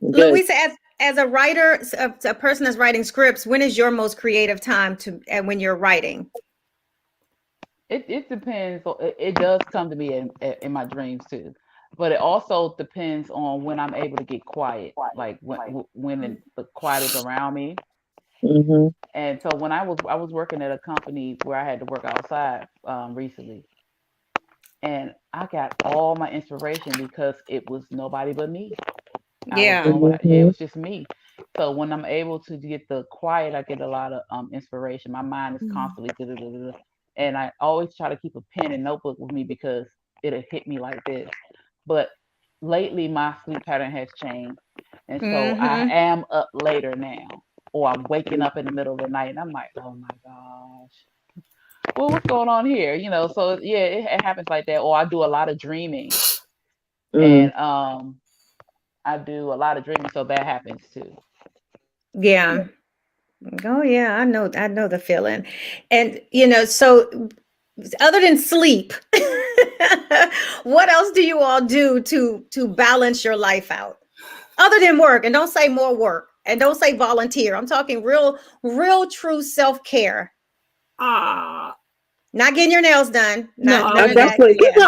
Speaker 1: Louisa, as a writer, a person that's writing scripts, when is your most creative time when you're writing?
Speaker 5: It depends. It does come to me in my dreams too. But it also depends on when I'm able to get quiet, like when the quiet is around me. And so when I was working at a company where I had to work outside recently, and I got all my inspiration because it was nobody but me. It was just me. So when I'm able to get the quiet, I get a lot of inspiration. My mind is constantly and I always try to keep a pen and notebook with me because it'll hit me like this. But lately my sleep pattern has changed, and so I am up later now. Or I'm waking up in the middle of the night and I'm like, oh my gosh, well, what's going on here? So yeah, it happens like that. Or I do a lot of dreaming, and I do a lot of dreaming, so that happens too.
Speaker 1: Yeah. Oh yeah, I know the feeling. And so other than sleep, what else do you all do to balance your life out? Other than work, and don't say more work, and don't say volunteer. I'm talking real true self-care.
Speaker 3: Ah,
Speaker 1: Not getting your nails done.
Speaker 3: no,
Speaker 1: Not none of
Speaker 2: That's
Speaker 1: that.
Speaker 2: what,
Speaker 1: Yeah.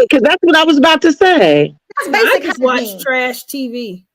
Speaker 2: because that's what I was about to say.
Speaker 1: That's
Speaker 3: no, I
Speaker 1: basic
Speaker 3: just watch
Speaker 1: hygiene.
Speaker 3: trash TV.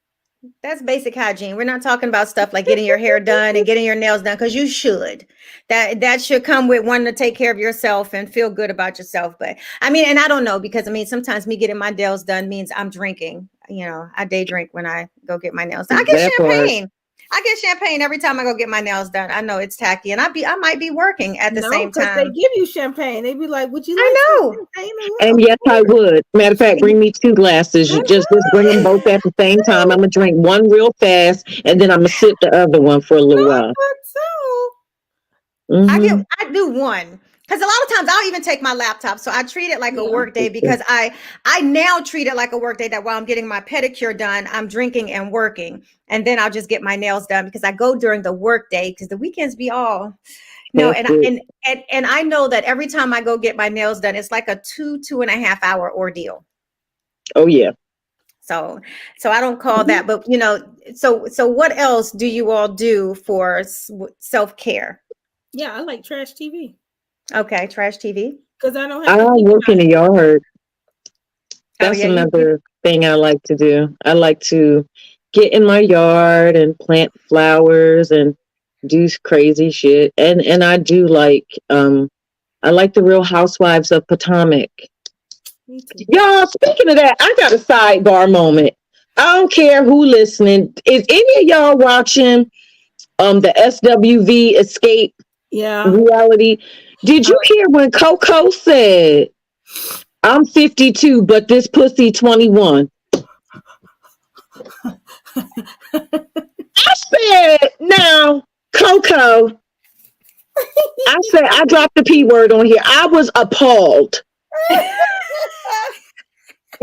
Speaker 1: That's basic hygiene. We're not talking about stuff like getting your hair done and getting your nails done, because you should. That should come with wanting to take care of yourself and feel good about yourself. But I mean, and I don't know, because I mean, sometimes me getting my nails done means I'm drinking. I day drink when I go get my nails done. I get
Speaker 2: That part.
Speaker 1: champagne. I get champagne every time I go get my nails done. I know it's tacky, and I might be working at the
Speaker 3: No,
Speaker 1: same
Speaker 3: because they
Speaker 1: time.
Speaker 3: give you champagne. They be like, "Would you like
Speaker 1: I
Speaker 3: some
Speaker 1: know.
Speaker 3: champagne?"
Speaker 2: And yes, I would. Matter of fact, bring me 2 glasses. You just bring them both at the same time. I'm gonna drink one real fast, and then I'm gonna sip the other one for a little
Speaker 3: No, I
Speaker 2: while.
Speaker 3: thought so.
Speaker 2: Hmm.
Speaker 1: I do one, because a lot of times I'll even take my laptop. So I treat it like a work day, because I now treat it like a work day, that while I'm getting my pedicure done, I'm drinking and working. And then I'll just get my nails done, because I go during the work day, because the weekends be all no.
Speaker 2: That's it.
Speaker 1: And I know that every time I go get my nails done, it's like a 2.5 hour ordeal.
Speaker 2: Oh yeah.
Speaker 1: So I don't call that, but so what else do you all do for self-care?
Speaker 3: Yeah, I like trash TV
Speaker 1: Okay, trash TV.
Speaker 3: because I don't
Speaker 2: I
Speaker 3: have to think
Speaker 2: work in
Speaker 3: about
Speaker 2: the
Speaker 3: it.
Speaker 2: yard.
Speaker 1: Oh
Speaker 2: That's
Speaker 1: yeah,
Speaker 2: another thing I like to do. I like to get in my yard and plant flowers and do crazy shit. And I do I like the Real Housewives of Potomac.
Speaker 3: Me too.
Speaker 2: Y'all, speaking of that, I got a sidebar moment. I don't care who listening. Is any of y'all watching the SWV Escape
Speaker 3: Yeah.
Speaker 2: reality? Did you hear when Coco said, "I'm 52, but this pussy 21"? I said, now, Coco, I said, I dropped the P word on here. I was appalled.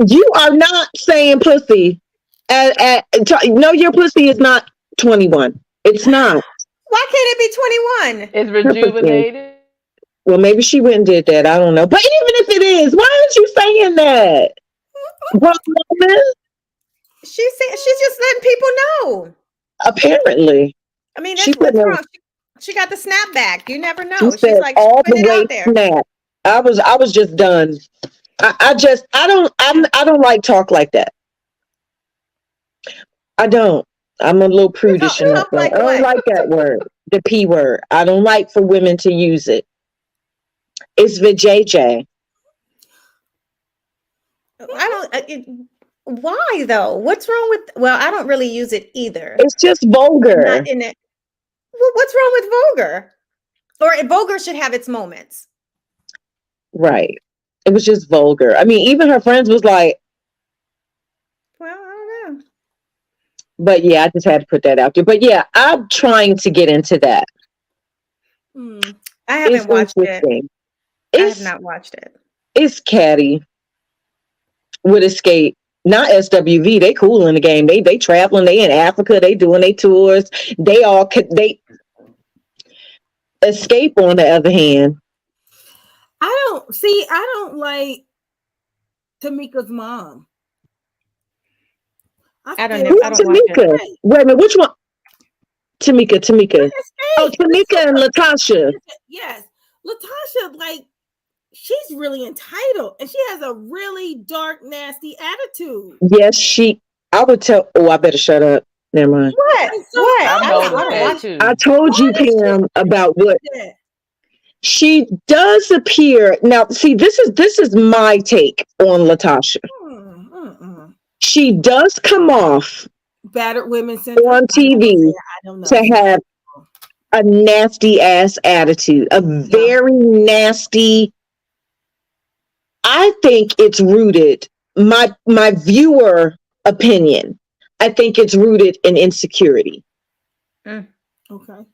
Speaker 2: You are not saying pussy. No, your pussy is not 21. It's not.
Speaker 1: Why can't it be 21?
Speaker 5: It's
Speaker 2: Her pussy.
Speaker 5: rejuvenated.
Speaker 2: Well, maybe she went and did that. I don't know. But even if it is, why aren't you saying that? What woman?
Speaker 1: She's just letting people know.
Speaker 2: Apparently.
Speaker 1: I mean,
Speaker 2: She
Speaker 1: what's
Speaker 2: couldn't
Speaker 1: wrong. She got the snapback. You never
Speaker 2: She
Speaker 1: know. She's
Speaker 2: said
Speaker 1: like, she's
Speaker 2: all the
Speaker 1: putting it
Speaker 2: way
Speaker 1: out there.
Speaker 2: snap. I was just done. I don't like talk like that. I don't. I'm a little prudish in that
Speaker 1: Talk
Speaker 2: way.
Speaker 1: like
Speaker 2: I don't
Speaker 1: what?
Speaker 2: like that word, the P word. I don't like for women to use it. It's vajayjay.
Speaker 1: Why though? What's wrong with? Well, I don't really use it either.
Speaker 2: It's just
Speaker 1: I'm
Speaker 2: vulgar.
Speaker 1: not in it. Well, what's wrong with vulgar? Or vulgar should have its moments.
Speaker 2: Right. It was just vulgar. I mean, even her friends was like,
Speaker 1: Well, I don't know.
Speaker 2: but yeah, I just had to put that out there. But yeah, I'm trying to get into that.
Speaker 1: I haven't watched it.
Speaker 2: Interesting.
Speaker 1: I have not watched it.
Speaker 2: It's catty with Escape. Not SWV. They cool in the game. They traveling. They in Africa. They doing their tours. They Escape, on the other hand.
Speaker 3: I don't like Tamika's mom.
Speaker 1: I don't know. I don't watch
Speaker 2: Tamika.
Speaker 1: it.
Speaker 2: Wait a minute. Which one? Tamika. Oh, Tamika and Latasha.
Speaker 3: Yes. Latasha, like, she's really entitled and she has a really dark, nasty attitude.
Speaker 2: Yes, I would tell. Oh, I better shut up. Never mind.
Speaker 1: What?
Speaker 5: I noticed that too.
Speaker 2: I told you, Pam, about what she does appear. Now, see, this is my take on Latasha. She does come off
Speaker 3: battered women
Speaker 2: on TV to have a nasty ass attitude, a very nasty. I think it's rooted. My viewer opinion. I think it's rooted in insecurity.
Speaker 3: Okay.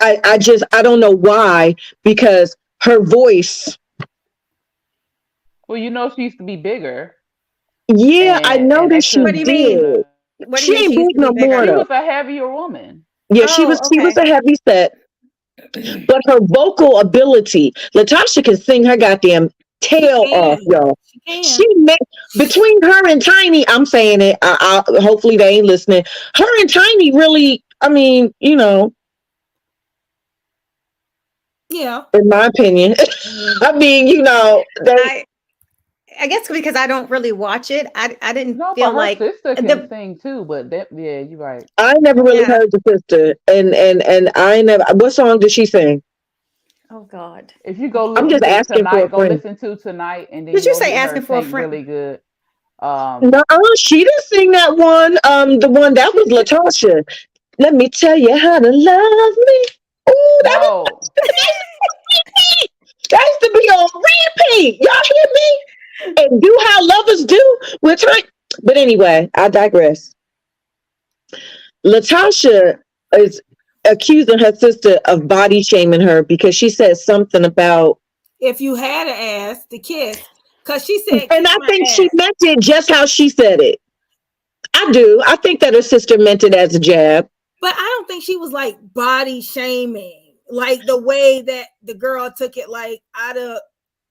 Speaker 2: I don't know why, because her voice.
Speaker 5: Well, she used to be bigger.
Speaker 2: Yeah, I noticed she did.
Speaker 1: What do you
Speaker 2: She
Speaker 1: mean
Speaker 2: ain't
Speaker 1: she used
Speaker 2: big
Speaker 1: to be
Speaker 2: no
Speaker 1: bigger?
Speaker 2: more
Speaker 5: She
Speaker 2: though.
Speaker 5: was a heavier woman.
Speaker 2: Yeah,
Speaker 1: Oh,
Speaker 2: she was
Speaker 1: okay.
Speaker 2: a heavy set, but her vocal ability, Latasha can sing her goddamn tail off, y'all.
Speaker 3: She can.
Speaker 2: She between her and Tiny, I'm saying it. Hopefully they ain't listening. Her and Tiny really, I mean, you know,
Speaker 3: Yeah.
Speaker 2: in my opinion, I mean, you know,
Speaker 1: I guess because I don't really watch it, I didn't
Speaker 5: No,
Speaker 1: feel
Speaker 5: but her
Speaker 1: like
Speaker 5: sister can
Speaker 1: the
Speaker 5: sing too. But that, yeah, you're right.
Speaker 2: I never really
Speaker 1: yeah.
Speaker 2: heard the sister, and I never. What song did she sing?
Speaker 1: Oh God.
Speaker 5: If you go
Speaker 2: I'm
Speaker 5: listen
Speaker 2: just
Speaker 5: to
Speaker 2: asking for a
Speaker 5: tonight, go
Speaker 2: friend.
Speaker 5: listen to tonight, and then
Speaker 1: Did you
Speaker 5: you'll
Speaker 1: say
Speaker 5: hear her
Speaker 1: asking for a
Speaker 5: sing
Speaker 1: friend?
Speaker 5: really good.
Speaker 2: No, she didn't sing that one. The one that was Latasha. Let me tell you how to love me. Oh, that was
Speaker 5: No,
Speaker 2: repeat. That used to be on repeat. Y'all hear me? And do how lovers do. We're trying. But anyway, I digress. Latasha is accusing her sister of body shaming her because she said something about.
Speaker 3: If you had an ass to kiss, because she said,
Speaker 2: And
Speaker 3: kiss
Speaker 2: I
Speaker 3: my
Speaker 2: think she
Speaker 3: ass.
Speaker 2: meant it just how she said it. I do. I think that her sister meant it as a jab.
Speaker 3: But I don't think she was like body shaming, like the way that the girl took it, like out of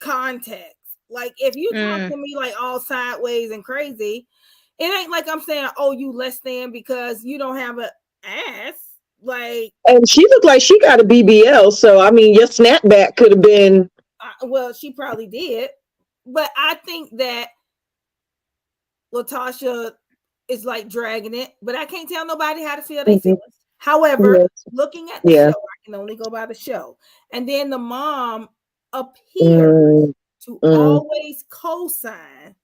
Speaker 3: context. Like if you talk to me like all sideways and crazy, it ain't like I'm saying, oh, you less than because you don't have an ass. Like,
Speaker 2: And she looked like she got a BBL. So, I mean, your snapback could have been.
Speaker 3: well, she probably did. But I think that Latasha is like dragging it, but I can't tell nobody how to feel their feelings. However,
Speaker 2: Yes.
Speaker 3: looking at the show, I can only go by the show. And then the mom appears to always co-sign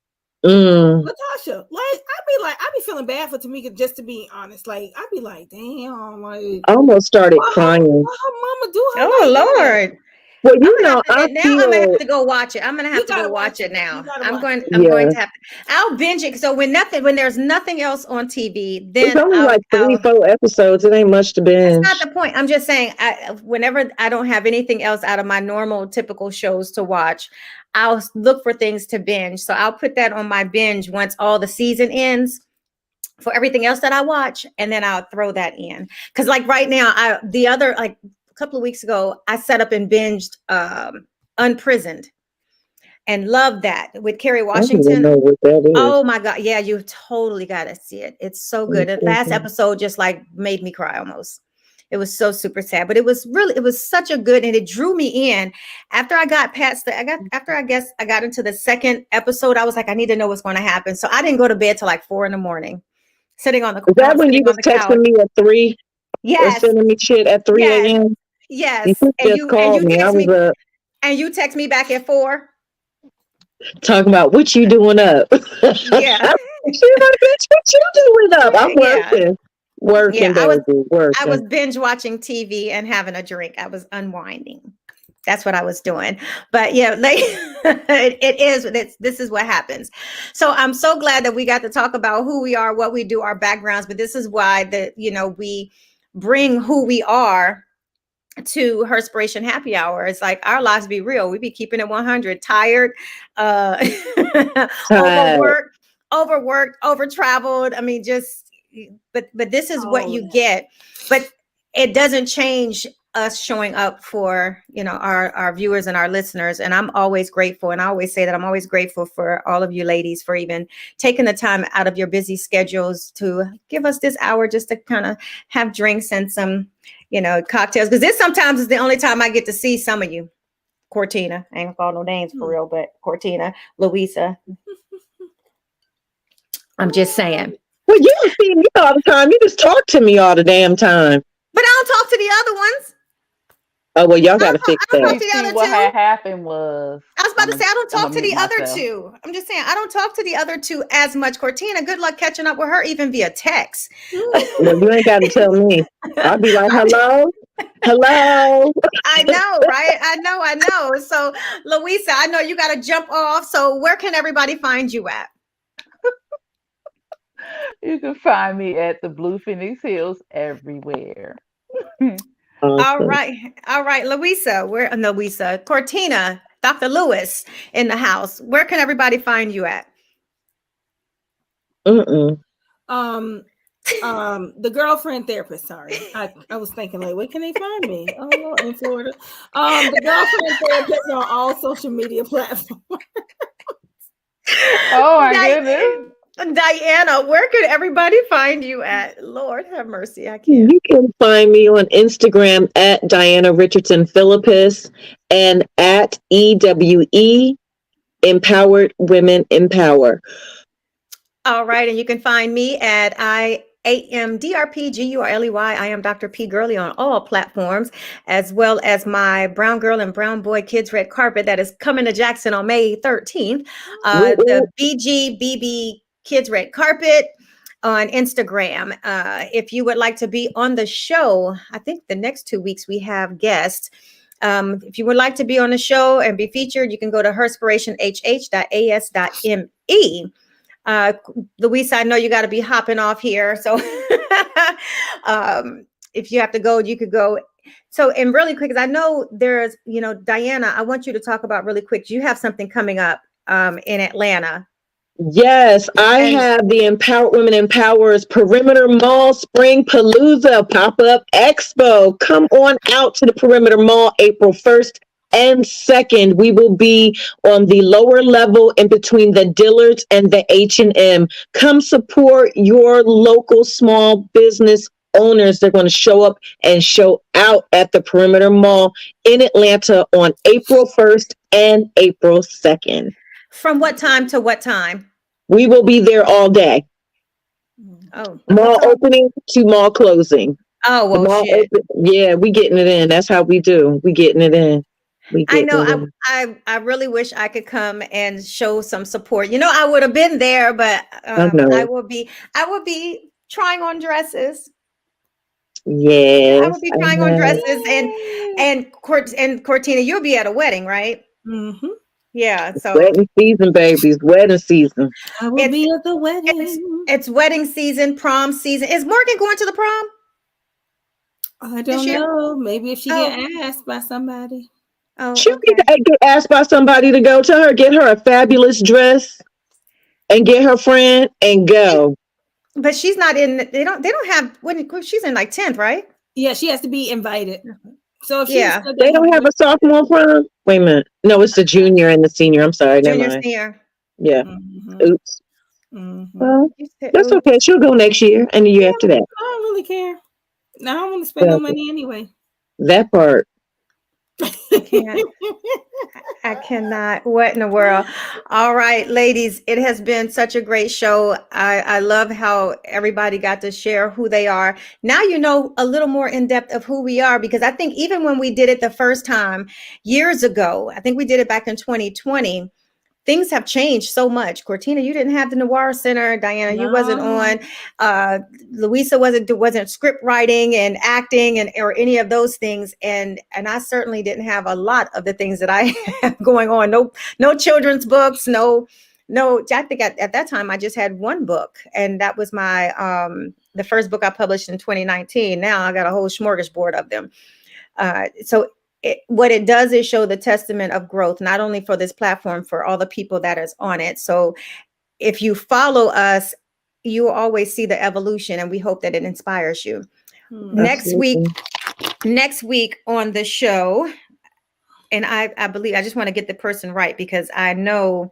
Speaker 3: Latasha. Like I be feeling bad for Tamika, just to be honest. Like I be like, damn, like
Speaker 2: I almost started
Speaker 3: why
Speaker 2: crying.
Speaker 3: her mama do her
Speaker 1: Oh
Speaker 3: like that?
Speaker 1: Lord.
Speaker 2: Well,
Speaker 1: I'm gonna have to go watch it. I'm gonna have to go watch it now. I'm going to have to. I'll binge it. So when there's nothing else on TV, then
Speaker 2: it's only like
Speaker 1: I'll
Speaker 2: 3-4 episodes. It ain't much to
Speaker 1: that's
Speaker 2: binge.
Speaker 1: not the point. I'm just saying, whenever I don't have anything else out of my normal, typical shows to watch, I'll look for things to binge. So I'll put that on my binge once all the season ends for everything else that I watch, and then I'll throw that in. Because like right now, a couple of weeks ago, I set up and binged Unprisoned, and loved that with Kerry
Speaker 2: I don't even
Speaker 1: Washington.
Speaker 2: know what that is.
Speaker 1: Oh my God. Yeah, you totally got to see it. It's so good. The last episode just like made me cry almost. It was so super sad, but it was such a good, and it drew me in. After I got I got into the second episode, I was like, I need to know what's going to happen. So I didn't go to bed till like 4 a.m, sitting on the
Speaker 2: Is that when you was
Speaker 1: couch.
Speaker 2: texting me at 3 or
Speaker 1: Yes.
Speaker 2: sending me shit at 3
Speaker 1: Yes.
Speaker 2: a.m.?
Speaker 1: Yes.
Speaker 2: You just called me. I was up.
Speaker 1: And you text me back at 4.
Speaker 2: Talking about what you doing up.
Speaker 1: Yeah.
Speaker 2: What you doing up? I'm working. Working,
Speaker 1: Yeah,
Speaker 2: baby. Working.
Speaker 1: I was binge watching TV and having a drink. I was unwinding. That's what I was doing. But yeah, like this is what happens. So I'm so glad that we got to talk about who we are, what we do, our backgrounds. But this is why we bring who we are to Herspiration Happy Hour. It's like our lives be real. We be keeping it 100, tired, overworked, over traveled. I mean, but this is what you get. But it doesn't change us showing up for our viewers and our listeners. And I'm always grateful. And I always say that I'm always grateful for all of you ladies for even taking the time out of your busy schedules to give us this hour just to kind of have drinks and some cocktails, because this sometimes is the only time I get to see some of you. Cortina, I ain't gonna call no names for real, but Cortina, Louisa. I'm just saying.
Speaker 2: Well, you don't see me all the time. You just talk to me all the damn time.
Speaker 1: But I don't talk to the other ones.
Speaker 2: Oh, well, y'all got to fix that.
Speaker 5: What had happened was...
Speaker 1: I was about to say, I don't talk to the other two. I'm just saying, I don't talk to the other two as much. Cortina, good luck catching up with her even via text.
Speaker 2: Well, you ain't got to tell me. I'll be like, hello? Hello?
Speaker 1: I know, right? I know. So, Louisa, I know you got to jump off. So where can everybody find you at?
Speaker 5: You can find me at the Blue Phoenix Hills everywhere.
Speaker 1: Awesome. All right, Louisa, Cortina, Dr. Lewis in the house. Where can everybody find you at?
Speaker 3: The girlfriend therapist. Sorry, I was thinking like, where can they find me? Oh, in Florida. The girlfriend therapist on all social media platforms.
Speaker 5: Oh my goodness.
Speaker 1: Diana, where could everybody find you at? Lord have mercy, I can't.
Speaker 2: You can find me on Instagram at Diana Richardson Philippus and at EWE Empowered Women Empower.
Speaker 1: All right, and you can find me at IAMDRPGURLEY. I am Dr. P. Gurley on all platforms, as well as my Brown Girl and Brown Boy Kids Red Carpet that is coming to Jackson on May 13th. The BGBB Kids Red Carpet on Instagram. If you would like to be on the show, I think the next 2 weeks we have guests. If you would like to be on the show and be featured, you can go to herspirationhh.as.me. Louisa, I know you got to be hopping off here. So if you have to go, you could go. So, and really quick, because I know there's, Diana, I want you to talk about really quick. You have something coming up in Atlanta.
Speaker 2: Yes, I have the Empowered Women Empowers Perimeter Mall Spring Palooza Pop-Up Expo. Come on out to the Perimeter Mall April 1st and 2nd. We will be on the lower level in between the Dillards and the H&M. Come support your local small business owners. They're going to show up and show out at the Perimeter Mall in Atlanta on April 1st and April 2nd.
Speaker 1: From what time to what time?
Speaker 2: We will be there all day.
Speaker 1: Oh,
Speaker 2: mall opening to mall closing.
Speaker 1: Oh, well, shit.
Speaker 2: Yeah, we getting it in. That's how we do. We getting it in.
Speaker 1: I know. I really wish I could come and show some support. I would have been there, but I will be trying on dresses.
Speaker 2: Yes,
Speaker 1: I will be trying on dresses, and Cortina, you'll be at a wedding, right?
Speaker 3: Mm-hmm.
Speaker 1: Yeah, so
Speaker 2: wedding season, babies. Wedding season.
Speaker 3: I will be at the wedding.
Speaker 1: It's wedding season, prom season. Is Morgan going to the prom?
Speaker 3: I don't know. Maybe if she get asked by somebody.
Speaker 2: Oh, she'll get asked by somebody to go to her, get her a fabulous dress, and get her friend and go.
Speaker 1: But she's not in. They don't have. She's in like 10th, right?
Speaker 3: Yeah, she has to be invited. So if
Speaker 2: they don't have a sophomore prom. Wait a minute. No, it's the junior and the senior. I'm sorry.
Speaker 1: Junior, senior.
Speaker 2: Yeah.
Speaker 3: Mm-hmm.
Speaker 2: Oops.
Speaker 3: Mm-hmm.
Speaker 2: Well, that's okay. She'll go next year and the year after that.
Speaker 3: I don't really care. I don't want to spend no money anyway.
Speaker 2: That part.
Speaker 1: I cannot. What in the world? All right, ladies, it has been such a great show. I love how everybody got to share who they are. Now you know a little more in depth of who we are, because I think even when we did it the first time years ago, I think we did it back in 2020. Things have changed so much. Cortina, you didn't have the Noir Center. Diana, you wasn't on. Louisa wasn't script writing and acting or any of those things. And I certainly didn't have a lot of the things that I have going on. No children's books. No. I think at that time I just had one book, and that was my the first book I published in 2019. Now I got a whole smorgasbord of them. What it does is show the testament of growth, not only for this platform, for all the people that is on it. So if you follow us, you will always see the evolution, and we hope that it inspires you. Next week on the show, and I believe, I just want to get the person right, because I know,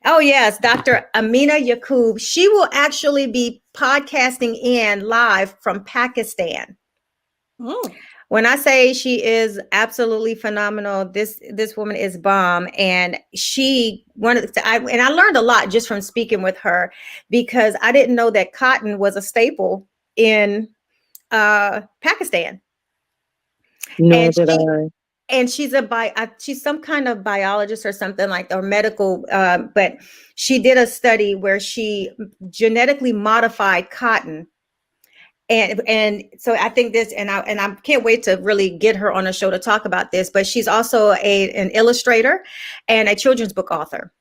Speaker 1: oh yes, Dr. Amina Yaqub. She will actually be podcasting in live from Pakistan.
Speaker 3: Oh.
Speaker 1: When I say she is absolutely phenomenal, this woman is bomb, and I learned a lot just from speaking with her, because I didn't know that cotton was a staple in Pakistan.
Speaker 2: Nor did I.
Speaker 1: And she's she's some kind of biologist or something like, or medical, but she did a study where she genetically modified cotton. And so I think this, and I can't wait to really get her on a show to talk about this, but she's also an illustrator and a children's book author.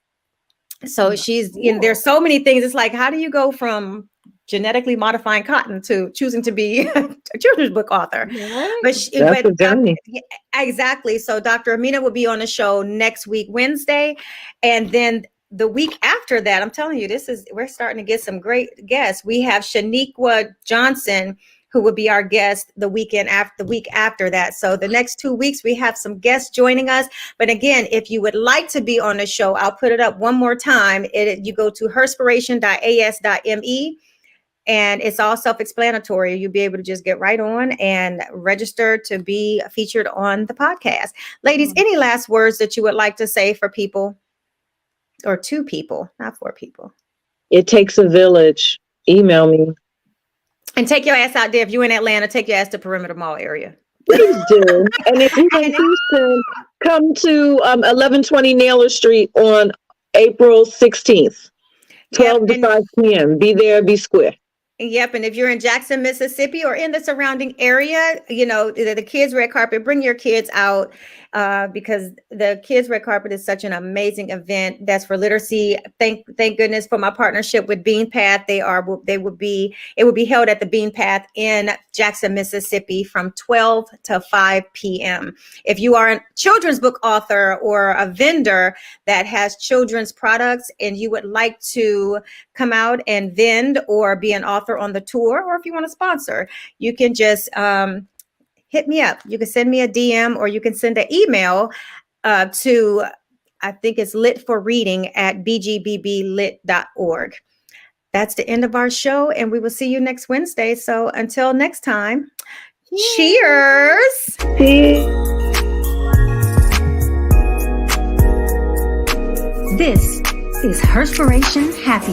Speaker 1: So she's, there's so many things. It's like, how do you go from genetically modifying cotton to choosing to be a children's book author? Exactly. So Dr. Amina will be on the show next week, Wednesday. And then the week after that, I'm telling you, we're starting to get some great guests. We have Shaniqua Johnson, who will be our guest the week after that. So the next 2 weeks, we have some guests joining us. But again, if you would like to be on the show, I'll put it up one more time. You go to herspiration.as.me. And it's all self-explanatory. You'll be able to just get right on and register to be featured on the podcast. Ladies, any last words that you would like to say for people? Or 2 people, not 4 people.
Speaker 2: It takes a village. Email me.
Speaker 1: And take your ass out there. If you're in Atlanta, take your ass to Perimeter Mall area.
Speaker 2: Please do. And if you're in Houston, come to 1120 Naylor Street on April 16th, 12 to 5 p.m. Be there, be square.
Speaker 1: Yep. And if you're in Jackson, Mississippi, or in the surrounding area, the Kids Red Carpet, bring your kids out because the Kids Red Carpet is such an amazing event. That's for literacy. Thank goodness for my partnership with Bean Path. It would be held at the Bean Path in Jackson, Mississippi from 12 to 5 p.m. If you are a children's book author or a vendor that has children's products and you would like to come out and vend or be an author on the tour, or if you want to sponsor, you can just hit me up. You can send me a DM or you can send an email to, I think it's litforreading@bgbbblit.org. That's the end of our show, and we will see you next Wednesday. So until next time, cheers.
Speaker 4: This is Herspiration Happy